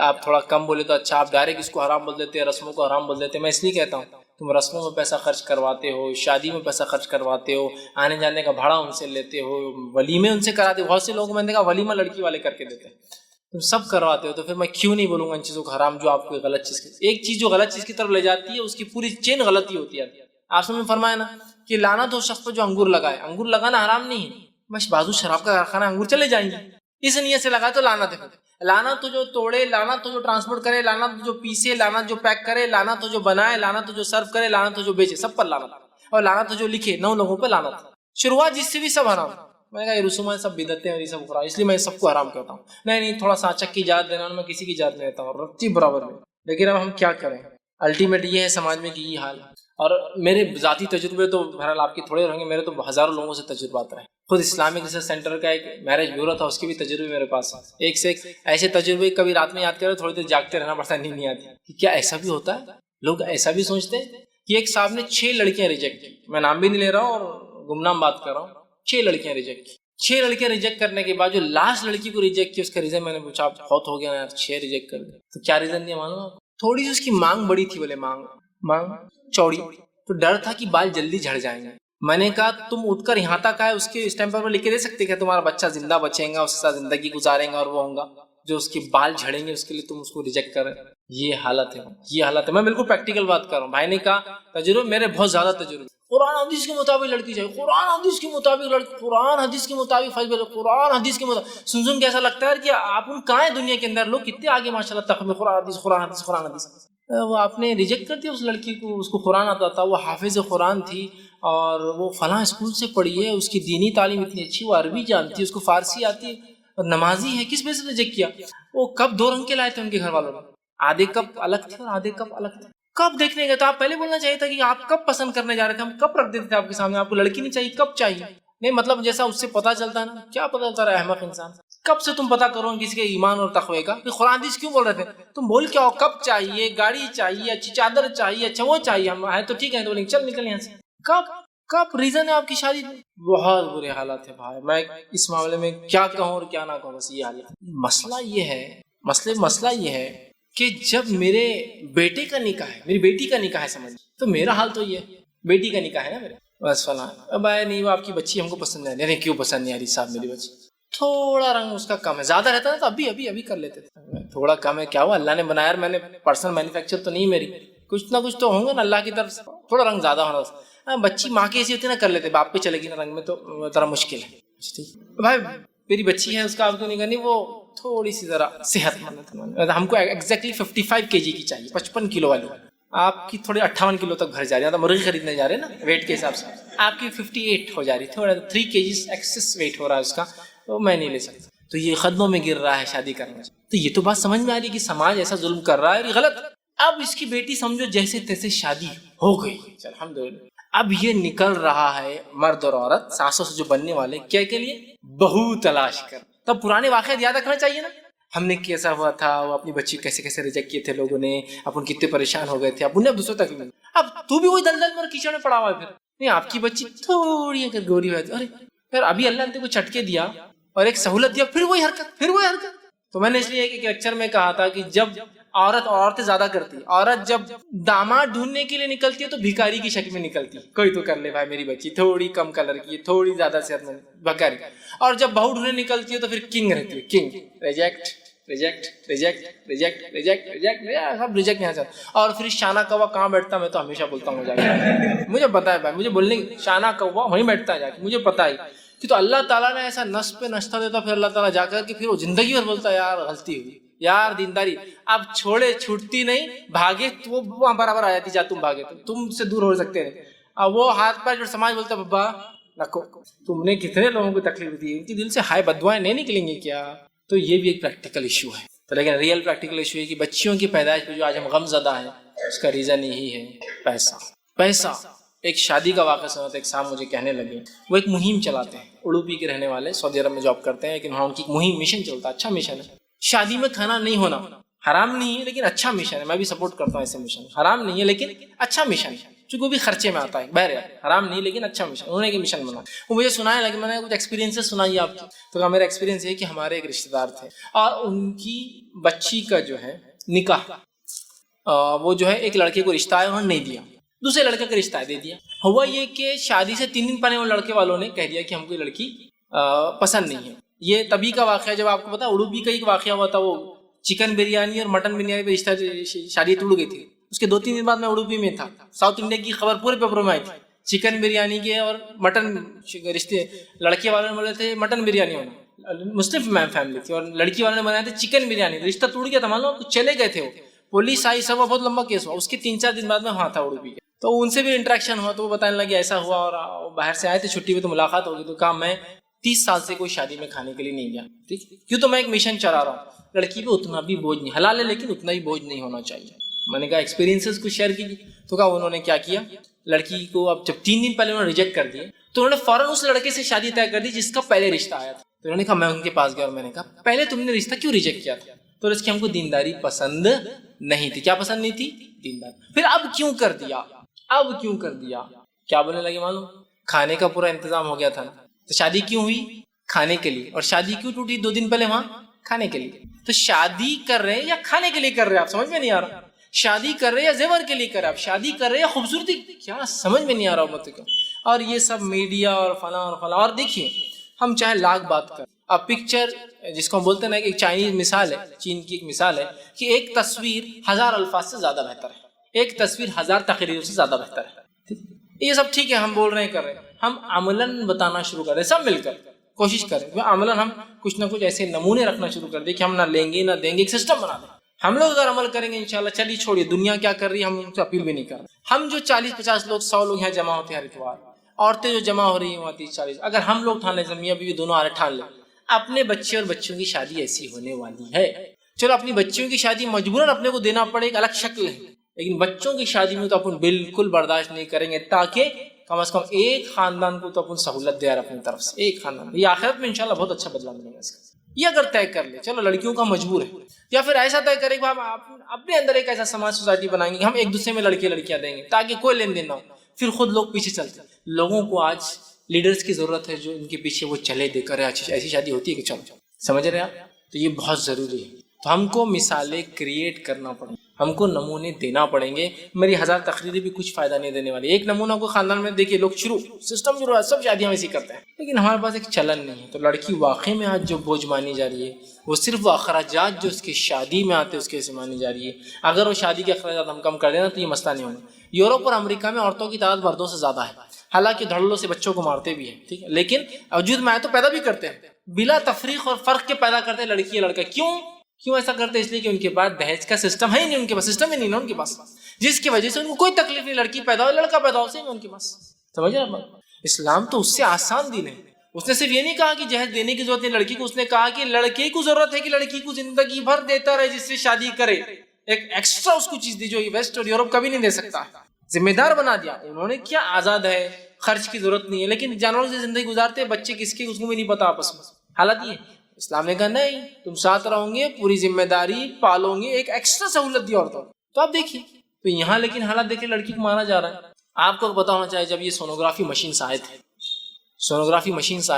آپ تھوڑا کم بولے تو اچھا. آپ ڈائریکٹ اس کو حرام بول دیتے ہیں، رسموں کو حرام بول دیتے ہیں. میں اس لیے کہتا ہوں تم رسموں میں پیسہ خرچ کرواتے ہو، شادی میں پیسہ خرچ کرواتے ہو، آنے جانے کا بھاڑا ان سے لیتے ہو، ولیمے ان سے کراتے ہو. بہت سے لوگ میں نے دیکھا ولیمہ لڑکی والے کر کے دیتے ہیں، تم سب کرواتے ہو. تو پھر میں کیوں نہیں بولوں گا ان چیزوں کو حرام جو آپ کو غلط چیز کی، ایک چیز جو غلط چیز کی طرف لے جاتی ہے اس کی پوری چین غلطی ہوتی ہے. آپ نے فرمایا نا کہ لعنت ہو شخص پر جو انگور لگائے. انگور لگانا حرام نہیں ہے، بس بازو شراب کا کارخانہ، انگور چلے جائیں گے، اس نیت سے لگائے تو لعنت ہے. لعنت تو جو توڑے، لعنت تو جو ٹرانسپورٹ کرے، لعنت تو جو پیسے، لعنت جو پیک کرے، لعنت تو جو بنائے، لعنت تو جو سرو کرے، لعنت تو جو بیچے، سب پر لعنت. اور لعنت تو جو لکھے 9 لوگوں پہ لعنت. شروعات جس سے بھی سب حرام. میں نے کہا یہ رسومات سب بدعتیں اور یہ سب حرام، اس لیے میں سب کو حرام کہتا ہوں. نہیں تھوڑا سا چک کی اجازت دینا، میں کسی کی اجازت نہیں دیتا ہوں رتی برابر میں. لیکن اب ہم کیا کریں، الٹیمیٹ یہ ہے سماج میں کہ یہ حال ہے. اور میرے ذاتی تجربے تو بہرحال آپ کے تھوڑے رہیں گے، میرے تو ہزاروں لوگوں سے تجربات رہے. خود اسلامک ریسرچ سینٹر کا ایک میرج بیورو تھا، اس کے بھی تجربے میرے پاس ہیں. ایک سے ایک ایسے تجربے، کبھی رات میں یاد کرے تھوڑی دیر جاگتے رہنا پڑتا ہے، نیند نہیں آتی کہ کیا ایسا بھی ہوتا ہے. لوگ ایسا بھی سوچتے ہیں کہ ایک صاحب نے 6 لڑکیاں ریجیکٹ کی. میں نام بھی نہیں لے رہا ہوں اور گمنام بات کر رہا ہوں. 6 لڑکیاں ریجیکٹ کی. 6 لڑکیاں ریجیکٹ کرنے کے بعد جو لاسٹ لڑکی کو ریجیکٹ کی اس کا ریزن میں نے پوچھا، بہت ہو گیا یار 6 ریجیکٹ کر دیا. تو کیا ریزن دیا معلوم؟ تھوڑی سی اس کی مانگ بڑی تھی. بولے مانگ چوڑی، تو ڈر تھا کہ بال جلدی جھڑ جائیں گے. میں نے کہا تم اٹھ کر یہاں تک آئے، اس کے اسٹیمپ پر لکھ کے دے سکتے کہ تمہارا بچہ زندہ بچیں گا، اس کے ساتھ زندگی گزاریں گا اور وہ ہوں گا. جو اس کے بال جھڑیں گے اس کے لیے تم اس کو ریجیکٹ کر رہے. یہ حالت ہے. میں بالکل پریکٹیکل بات کر رہا ہوں. بھائی نے کہا تجربے میرے بہت زیادہ تجربے. قرآن حدیث کے مطابق لڑکی چاہیے، قرآن حدیث کے مطابق لڑکی، قرآن حدیث کے مطابق فیصلہ، قرآن حدیث کے مطابق. سن کے ایسا لگتا ہے کہ آپ ان کہاں ہیں دنیا کے اندر، لوگ کتنے آگے ماشاء اللہ تخمین قرآن حدیث قرآن حدیث قرآن حدیث. وہ آپ نے ریجیکٹ کر دیا اس لڑکی کو. اس کو قرآن آتا تھا, وہ حافظ قرآن تھی اور وہ فلاں اسکول سے پڑھی ہے, اس کی دینی تعلیم اتنی اچھی, وہ عربی جانتی ہے, اس کو فارسی آتی ہے اور نمازی ہے, کس وجہ سے ریجیکٹ کیا؟ وہ کب 2 رنگ کے لائے تھے ان کے گھر والوں نے, آدھے کپ الگ تھے اور آدھے کپ الگ تھے. کب دیکھنے گئے؟ تو آپ پہلے بولنا چاہیے تھا کہ آپ کب پسند کرنے جا رہے تھے, ہم کب رکھ دیتے تھے آپ کے سامنے, آپ کو لڑکی نہیں چاہیے, کب چاہیے؟ نہیں مطلب جیسا اس سے پتا چلتا ہے نا, کیا پتا چلتا رہا احمق انسان, کب سے تم پتا کرو کسی کے ایمان اور تقوی کا. قرآن حدیث کیوں بول رہے تھے تم؟ بول کیا ہو, کب چاہیے, گاڑی چاہیے, اچھی چادر چاہیے, اچھا وہ چاہیے, ہم ہے تو ٹھیک ہے تو بولیں چل نکل یہاں سے. کب ریزن ہے آپ کی شادی؟ بہت برے حالات ہیں بھائی, میں اس معاملے میں کیا کہوں اور کیا نہ کہوں, بس یہ حال ہے. مسئلہ یہ ہے کہ جب میرے بیٹے کا نکاح ہے, میری بیٹی کا نکاح ہے, سمجھ, تو میرا حال تو یہ ہے, بیٹی کا نکاح ہے نا میرے, بس فلاں اب آئے نہیں, وہ آپ کی بچی ہم کو پسند نہیں. نہیں کیوں پسند نہیں آ رہی صاحب؟ میری بچی تھوڑا رنگ اس کا کم ہے, زیادہ رہتا ہے تو ابھی کر لیتے تھے. تھوڑا کم ہے کیا ہوا, اللہ نے بنایا, میں نے پرسنل مینوفیکچر تو نہیں میری, کچھ نہ کچھ تو ہوں گا نا اللہ کی طرف سے, تھوڑا رنگ زیادہ ہونا. بچی ماں کی ایسی ہوتی ہے نا, کر لیتے, باپ پہ چلے گی نا رنگ میں تو ذرا مشکل ہے. بھائی میری بچی ہے, اس کا آپ کو نہیں کرنی, وہ تھوڑی سی ذرا صحت مند ہے. ہم کو ایگزیکٹلی 55 kg کی چاہیے, 55 کلو والی. آپ کی تھوڑی 58 کلو تک بھر جا رہی ہے, مرغی خریدنے جا رہے ہیں نا ویٹ کے حساب سے, آپ کی 58 ہو جا رہی ہے, تھوڑا 3 kg ایکسس ویٹ ہو رہا ہے اس کا, تو میں نہیں لے سکتا. تو یہ قدموں میں گر رہا ہے شادی کرنے سے. تو یہ تو بات سمجھ میں آ رہی ہے کہ سماج ایسا ظلم کر رہا ہے, اور یہ غلط. اب اس کی بیٹی سمجھو جیسے تیسے شادی ہو گئی, الحمدللہ. اب یہ نکل رہا ہے مرد اور عورت ساسوں سے جو بننے والے, کیا کے لیے؟ بہو تلاش کر. تب پرانے واقعات یاد رکھنا چاہیے نا, ہم نے کیسا ہوا تھا, وہ اپنی بچی کیسے کیسے ریجیکٹ کیے تھے لوگوں نے, اپن کتنے پریشان ہو گئے تھے, اب انہیں دوسروں تک مل. اب تو بھی وہی دلدل میں اور کیچڑ میں پڑا ہوا ہے. پھر نہیں, آپ کی بچی تھوڑی اگر گوری ہوئی, ارے پھر ابھی اللہ نے تیرے کو چٹکے دیا اور ایک سہولت دیا, پھر وہی حرکت. تو میں نے اس لیے ایک لیکچر میں کہا تھا کہ جب عورتیں زیادہ کرتی, عورت جب داماد ڈھونڈنے کے لیے نکلتی ہے تو بھکاری کی شکل میں نکلتی ہے. کوئی تو کر لے بھائی, میری بچی تھوڑی کم کلر کی ہے, تھوڑی زیادہ صحت مند, بھکاری. اور جب بہو ڈھونڈنے نکلتی ہے تو پھر کنگ رہتی ہے, کنگ. ریجیکٹ سب ریجیکٹ یہاں سے. اور پھر شانہ کوا کہاں بیٹھتا, میں تو ہمیشہ بولتا ہوں جا کے, مجھے پتا ہے بھائی, مجھے بولنے کی شانہ کوا وہیں بیٹھتا ہے جا کے, مجھے پتا ہے کہ تو اللہ تعالیٰ نے ایسا نصب پہ نشتہ دیتا, پھر اللہ تعالیٰ جا کر کہ پھر وہ زندگی بھر بولتا ہے یار غلطی ہوئی, یار دینداری, اب چھوڑے چھوٹتی نہیں, بھاگے تو وہ وہاں برابر آ جاتی, جا تم بھاگے تو تم سے دور ہو سکتے نہیں. اب وہ ہاتھ پیر جو سماج بولتا بابا رکھو, تم نے کتنے لوگوں کو تکلیف دی, ان کے دل سے ہائے بدوائیں نہیں نکلیں گی کیا؟ تو یہ بھی ایک پریکٹیکل ایشو ہے. تو لیکن ریئل پریکٹیکل ایشو ہے کہ بچیوں کی پیدائش پہ جو آج ہم غم زدہ ہیں, اس کا ریزن یہی ہے پیسہ. ایک شادی کا واقعہ سنا تھا, ایک صاحب مجھے کہنے لگے, وہ ایک مہم چلاتے ہیں, اڑوپی کے رہنے والے, سعودی عرب میں جاب کرتے ہیں, لیکن وہاں ان کی مہم مشن چلتا ہے, اچھا مشن ہے. شادی میں کھانا نہیں ہونا حرام نہیں ہے, لیکن اچھا مشن ہے, میں بھی سپورٹ کرتا ہوں ایسے مشن. حرام نہیں ہے لیکن اچھا مشن ہے, چونکہ وہ بھی خرچے میں آتا ہے, بہرحال حرام نہیں لیکن اچھا مشن. انہوں نے ایک مشن بنا, وہ مجھے سنانے لگے, میں نے کچھ ایکسپیرینسز سنائی آپ کی. تو میرا ایکسپیرینس یہ کہ ہمارے ایک رشتے دار تھے اور ان کی بچی کا جو ہے نکاح, وہ جو ہے ایک لڑکے کو رشتہ ہے, انہوں نے نہیں دیا, دوسرے لڑکے کا رشتہ دے دیا. ہوا یہ کہ شادی سے 3 دن پہلے وہ لڑکے والوں نے کہہ دیا کہ ہم کو لڑکی پسند نہیں ہے. یہ تبھی کا واقعہ جب آپ کو پتا اڑوپی کا ایک واقعہ ہوا تھا, وہ چکن بریانی اور مٹن بریانی پہ رشتہ شادی ٹوٹ گئی تھی. اس کے 2-3 دن بعد میں اڑوپی میں تھا, ساؤتھ انڈیا کی خبر پورے پیپروں میں آئی تھی, چکن بریانی کے اور مٹن رشتے. لڑکے والوں نے بولے تھے مٹن بریانی ہونا, مسلم فیملی تھی, اور لڑکی والوں نے بنایا تھا چکن بریانی. رشتہ ٹوٹ گیا تھا, مان لو چلے گئے تھے, وہ پولیس آئی, سب بہت لمبا کیس ہوا. اس کے 3-4 دن بعد میں وہاں تھا اڑوپی کے, تو ان سے بھی انٹریکشن ہوا, تو وہ بتانے لگے ایسا ہوا, اور باہر سے آئے تھے چھٹی میں, تو ملاقات ہوگی. تو کہا میں 30 سال سے کوئی شادی میں کھانے کے لیے نہیں گیا, ٹھیک, کیوں تو میں ایک مشن چلا رہا ہوں. لڑکی پہ اتنا بھی بوجھ نہیں, حلال ہے لیکن اتنا ہی بوجھ نہیں ہونا چاہیے. میں نے کہا ایکسپیرینسز کو شیئر کیجیے. تو کہا انہوں نے کیا کیا, لڑکی کو اب جب 3 دن پہلے انہوں نے ریجیکٹ کر دیا, تو انہوں نے فوراً اس لڑکے سے شادی طے کر دی جس کا پہلے رشتہ آیا تھا. تو انہوں نے کہا, میں ان کے پاس گیا اور میں نے کہا پہلے تم نے رشتہ کیوں ریجیکٹ کیا تھا؟ تو اس کی ہم کو دینداری پسند نہیں تھی. کیا پسند نہیں تھی؟ دیندار. پھر اب کیوں کر دیا؟ کیا بولنے لگے معلوم, کھانے کا پورا انتظام ہو گیا تھا. تو شادی کیوں ہوئی؟ کھانے کے لیے. اور شادی کیوں ٹوٹی 2 دن پہلے وہاں؟ کھانے کے لیے. تو شادی کر رہے ہیں یا کھانے کے لیے کر رہے ہیں؟ آپ سمجھ میں نہیں آ رہا. شادی کر رہے ہیں یا زیور کے لیے کر رہے ہیں؟ آپ شادی کر رہے ہیں یا خوبصورتی, کیا سمجھ میں نہیں آ رہا امت کو. اور یہ سب میڈیا اور فلاں اور فلاں. اور دیکھیے, ہم چاہے لاکھ بات کریں, اب پکچر جس کو ہم بولتے ہیں نا, ایک چائنیز مثال ہے, چین کی ایک مثال ہے کہ ایک تصویر 1000 الفاظ سے زیادہ بہتر ہے, ایک تصویر 1000 تقریروں سے زیادہ بہتر ہے. یہ سب ٹھیک ہے, ہم بول رہے ہیں کر رہے ہیں, ہم عملاً بتانا شروع کر رہے ہیں, سب مل کر کوشش کریں. عملاً ہم کچھ نہ کچھ ایسے نمونے رکھنا شروع کر دیں کہ ہم نہ لیں گے نہ دیں گے, ایک سسٹم بنا دیں. ہم لوگ اگر عمل کریں گے انشاءاللہ، چلیے چھوڑیے دنیا کیا کر رہی ہے، ہم ان سے اپیل بھی نہیں کر رہے. ہم جو 40-50 لوگ 100 لوگ یہاں جمع ہوتے ہیں ہر اتوار، عورتیں جو جمع ہو رہی ہیں وہاں 30-40، اگر ہم لوگ ٹھان لیں، میاں بیوی دونوں آرے ٹھان لیں، اپنے بچے اور بچوں کی شادی ایسی ہونے والی ہے. چلو اپنی بچیوں کی شادی مجبوراً اپنے کو دینا پڑے، ایک الگ شکل ہے، لیکن بچوں کی شادی میں تو اپن بالکل برداشت نہیں کریں گے، تاکہ کم از کم ایک خاندان کو تو اپن سہولت دے رہے اپنی طرف سے، ایک خاندان. یہ آخرت میں انشاءاللہ بہت اچھا بدلہ ملے گا اس کا. یہ اگر طے کر لے، چلو لڑکیوں کا مجبور ہے، یا پھر ایسا طے کرے کہ ہم اپنے اندر ایک ایسا سماج سوسائٹی بنائیں گے کہ ہم ایک دوسرے میں لڑکیاں دیں گے تاکہ کوئی لین دین نہ ہو. پھر خود لوگ پیچھے چلتے ہیں. لوگوں کو آج لیڈرز کی ضرورت ہے جو ان کے پیچھے وہ چلے دے کر ایسی شادی ہوتی ہے کہ چلو سمجھ رہے آپ. تو یہ بہت ضروری ہے. تو ہم کو مثالیں کریٹ کرنا پڑیں گے، ہم کو نمونے دینا پڑیں گے. میری 1000 تقریریں بھی کچھ فائدہ نہیں دینے والی. ایک نمونہ کو خاندان میں دیکھیے، لوگ سسٹم شروع ہے، سب شادیاں ویسی کرتے ہیں، لیکن ہمارے پاس ایک چلن نہیں ہے. تو لڑکی واقعی میں آج جو بوجھ مانی جا رہی ہے وہ صرف وہ اخراجات جو اس کی شادی میں آتے اس کے سے مانی جا رہی ہے. اگر وہ شادی کے اخراجات ہم کم کر دینا تو یہ مسئلہ نہیں ہونا. یورپ اور امریکہ میں عورتوں کی تعداد مردوں سے زیادہ ہے، حالانکہ دھڑلوں سے بچوں کو مارتے بھی ہیں، ٹھیک ہے، لیکن وجود میں آئے تو پیدا بھی کرتے ہیں بلا تفریق اور فرق کے پیدا کرتے ہیں لڑکی یا لڑکا. کیوں ایسا کرتے ہیں؟ اس لیے کہ ان کے پاس دہیج کا سسٹم ہے ہی نہیں، ان کے پاس سسٹم ہی نہیں نا ان کے پاس، جس کی وجہ سے ان کو کوئی تکلیف نہیں. لڑکی پیدا ہو لڑکا پیدا ہو، صحیح میں ان کے پاس. سمجھ رہے ہیں؟ اسلام تو اس سے آسان دین ہے. اس نے صرف یہ نہیں کہا کہ جہیز دینے کی ضرورت نہیں لڑکی کو، اس نے کہا کہ لڑکے کو ضرورت ہے کہ لڑکی کو زندگی بھر دیتا رہے جس سے شادی کرے. ایک ایکسٹرا اس کو چیز دی جو ویسٹ اور یورپ کبھی نہیں دے سکتا. ذمہ دار بنا دیا انہوں نے. کیا آزاد ہے، خرچ کی ضرورت نہیں ہے، لیکن جانوروں سے زندگی گزارتے ہیں. بچے کس کے اس کو بھی نہیں پتا آپس میں. حالت یہ اسلام نے کہا نہیں، تم ساتھ رہو گے، پوری ذمہ داری پالو گے، ایک ایکسٹرا سہولت دی عورتوں. تو آپ دیکھیے، تو یہاں لیکن حالات دیکھیں لڑکی کو مارا جا رہا ہے. آپ کو پتا ہونا چاہیے جب یہ سونوگرافی مشینز آئے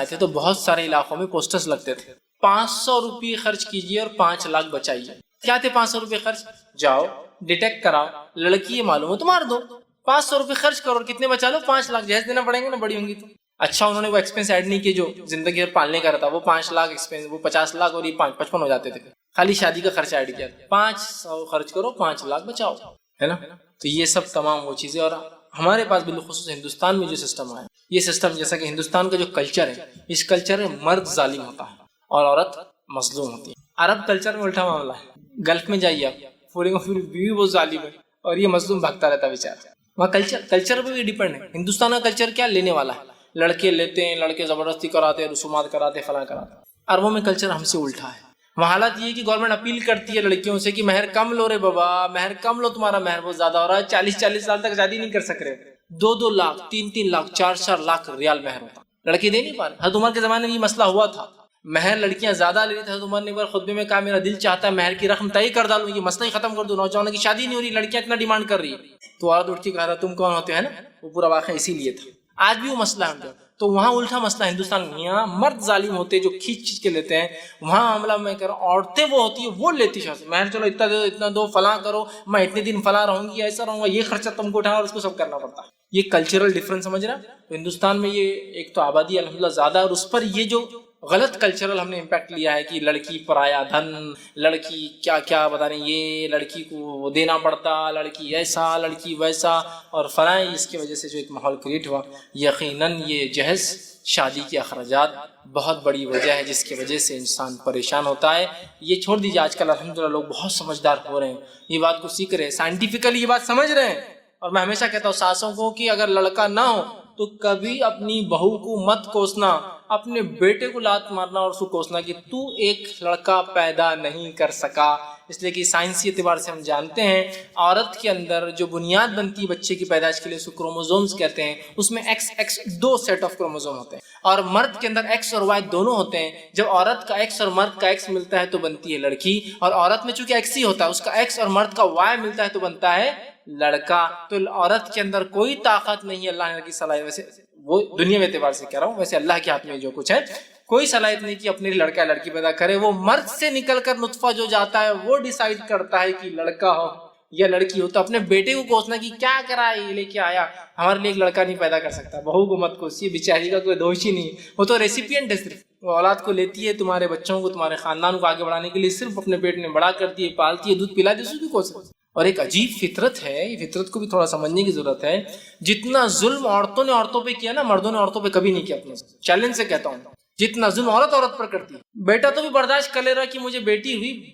تھے تو بہت سارے علاقوں میں پوسٹرز لگتے تھے، 500 روپے خرچ کیجیے اور 5 لاکھ بچائیے. کیا تھے 500 روپے خرچ؟ جاؤ ڈیٹیکٹ کراؤ، لڑکی یہ معلوم ہو تو مار دو. 500 روپے خرچ کرو اور کتنے بچا لو؟ 5 لاکھ. جہیز دینا پڑیں گے نا بڑی ہوں گی تو. اچھا انہوں نے وہ ایکسپینس ایڈ نہیں کیے جو زندگی بھر پالنے کا رہتا. وہ 5 لاکھ ایکسپینس، وہ 50 لاکھ اور یہ 55 ہو جاتے تھے. خالی شادی کا خرچہ ایڈ کیا. 500 خرچ کرو 5 لاکھ بچاؤ، ہے نا. تو یہ سب تمام وہ چیزیں. اور ہمارے پاس بالخصوص ہندوستان میں جو سسٹم آیا، یہ سسٹم جیسا کہ ہندوستان کا جو کلچر ہے، اس کلچر میں مرد ظالم ہوتا ہے اور عورت مظلوم ہوتی ہے. عرب کلچر میں الٹا معاملہ ہے. گلف میں جائیے آپ، پوری بیوی وہ ظالم ہے اور یہ مظلوم بھاگتا رہتا بیچارہ. وہاں کلچر پہ بھی ڈیپینڈ ہے. ہندوستان کا کلچر کیا لینے والا ہے، لڑکے لیتے ہیں، لڑکے زبردستی کراتے ہیں، رسومات کراتے، فلاں کراتے. عربوں میں کلچر ہم سے الٹا ہے. وہاں حالت یہ ہے کہ گورنمنٹ اپیل کرتی ہے لڑکیوں سے کہ مہر کم لو رے بابا، مہر کم لو، تمہارا مہر بہت زیادہ ہو رہا ہے. 40 سال تک شادی نہیں کر سک رہے، 2 لاکھ 3 لاکھ 4 لاکھ ریال مہر ہوتا، لڑکے دے نہیں پا رہے. حضرت عمر کے زمانے میں یہ مسئلہ ہوا تھا، مہر لڑکیاں زیادہ لے رہی تھے. حضرت عمر نے ایک بار خطبے میں کہا میرا دل چاہتا ہے مہر کی رقم طے کر ڈالوں، یہ مسئلہ ہی ختم کر دو. نوجوانوں کی شادی نہیں ہو رہی، لڑکیاں اتنا ڈیمانڈ کر رہی ہے. تو عورت اٹھ کے کہا تھا تم کون ہوتے ہیں نا. وہ پورا واقعہ اسی لیے تھا. آج بھی وہ مسئلہ ہے. تو وہاں الٹا مسئلہ ہندوستان میں، یہاں مرد ظالم ہوتے جو کھینچ کے لیتے ہیں. وہاں معاملہ میں کہہ رہا ہوں عورتیں وہ ہوتی ہے وہ لیتی شاید مہر، چلو اتنا دو اتنا دو، فلاں کرو، میں اتنے دن فلاں رہوں گی، ایسا رہوں گا، یہ خرچہ تم کو اٹھانا اور اس کو سب کرنا پڑتا ہے. یہ کلچرل ڈفرنس سمجھ رہا ہے. تو ہندوستان میں یہ ایک تو آبادی الحمدللہ زیادہ ہے، اور اس پر یہ جو غلط کلچرل ہم نے امپیکٹ لیا ہے کہ لڑکی پرایا دھن، لڑکی کیا کیا بتا رہے ہیں، یہ لڑکی کو دینا پڑتا، لڑکی ایسا لڑکی ویسا اور فلاں. اس کی وجہ سے جو ایک ماحول کریٹ ہوا، یقیناً یہ جہیز شادی کے اخراجات بہت بڑی وجہ ہے جس کی وجہ سے انسان پریشان ہوتا ہے. یہ چھوڑ دیجیے، آج کل الحمدللہ لوگ بہت سمجھدار ہو رہے ہیں، یہ بات کو سیکھ رہے ہیں، سائنٹیفکلی یہ بات سمجھ رہے ہیں. اور میں ہمیشہ کہتا ہوں ساسوں کو کہ اگر لڑکا نہ ہو تو کبھی اپنی بہو کو مت کوسنا، اپنے بیٹے کو لات مارنا اور اس کو کوسنا کہ تو ایک لڑکا پیدا نہیں کر سکا. اس لیے کہ سائنسی اعتبار سے ہم جانتے ہیں عورت کے اندر جو بنیاد بنتی ہے بچے کی پیدائش کے لیے، اس کو کروموزومز کہتے ہیں. اس میں ایکس 2 سیٹ آف کروموزوم ہوتے ہیں، اور مرد کے اندر ایکس اور وائی دونوں ہوتے ہیں. جب عورت کا ایکس اور مرد کا ایکس ملتا ہے تو بنتی ہے لڑکی، اور عورت میں چونکہ ایکس ہی ہوتا ہے، اس کا ایکس اور مرد کا وائی ملتا ہے تو بنتا ہے لڑکا. تو عورت کے اندر کوئی طاقت نہیں ہے، اللہ نے کی صلاحیت، ویسے وہ دنیا میں اعتبار سے کہہ رہا ہوں، ویسے اللہ کے ہاتھ میں جو کچھ ہے کوئی صلاحیت نہیں کہ اپنے لڑکا لڑکی پیدا کرے. وہ مرد سے نکل کر نطفہ جو جاتا ہے وہ ڈیسائیڈ کرتا ہے کہ لڑکا ہو یا لڑکی ہو. تو اپنے بیٹے کو کوسنا کہ کیا کرا یہ لے کے آیا، ہمارے لیے ایک لڑکا نہیں پیدا کر سکتا. بہو کو مت کوسیے، بیچاری کا کوئی دوش ہی نہیں، وہ تو ریسیپینٹ ہے، صرف وہ اولاد کو لیتی ہے تمہارے بچوں کو، تمہارے خاندان کو آگے بڑھانے کے لیے، صرف اپنے پیٹ میں بڑا کرتی ہے، پالتی ہے، دودھ پلاتی ہے، اس کو کوسے. اور ایک عجیب فطرت ہے، یہ فطرت کو بھی تھوڑا سمجھنے کی ضرورت ہے. جتنا ظلم عورتوں نے عورتوں پہ کیا نا، مردوں نے عورتوں پہ کبھی نہیں کیا. اپنے چیلنج سے کہتا ہوں، جتنا ظلم عورت پر کرتی ہے، بیٹا تو بھی برداشت کر لے رہا کہ مجھے بیٹی ہوئی،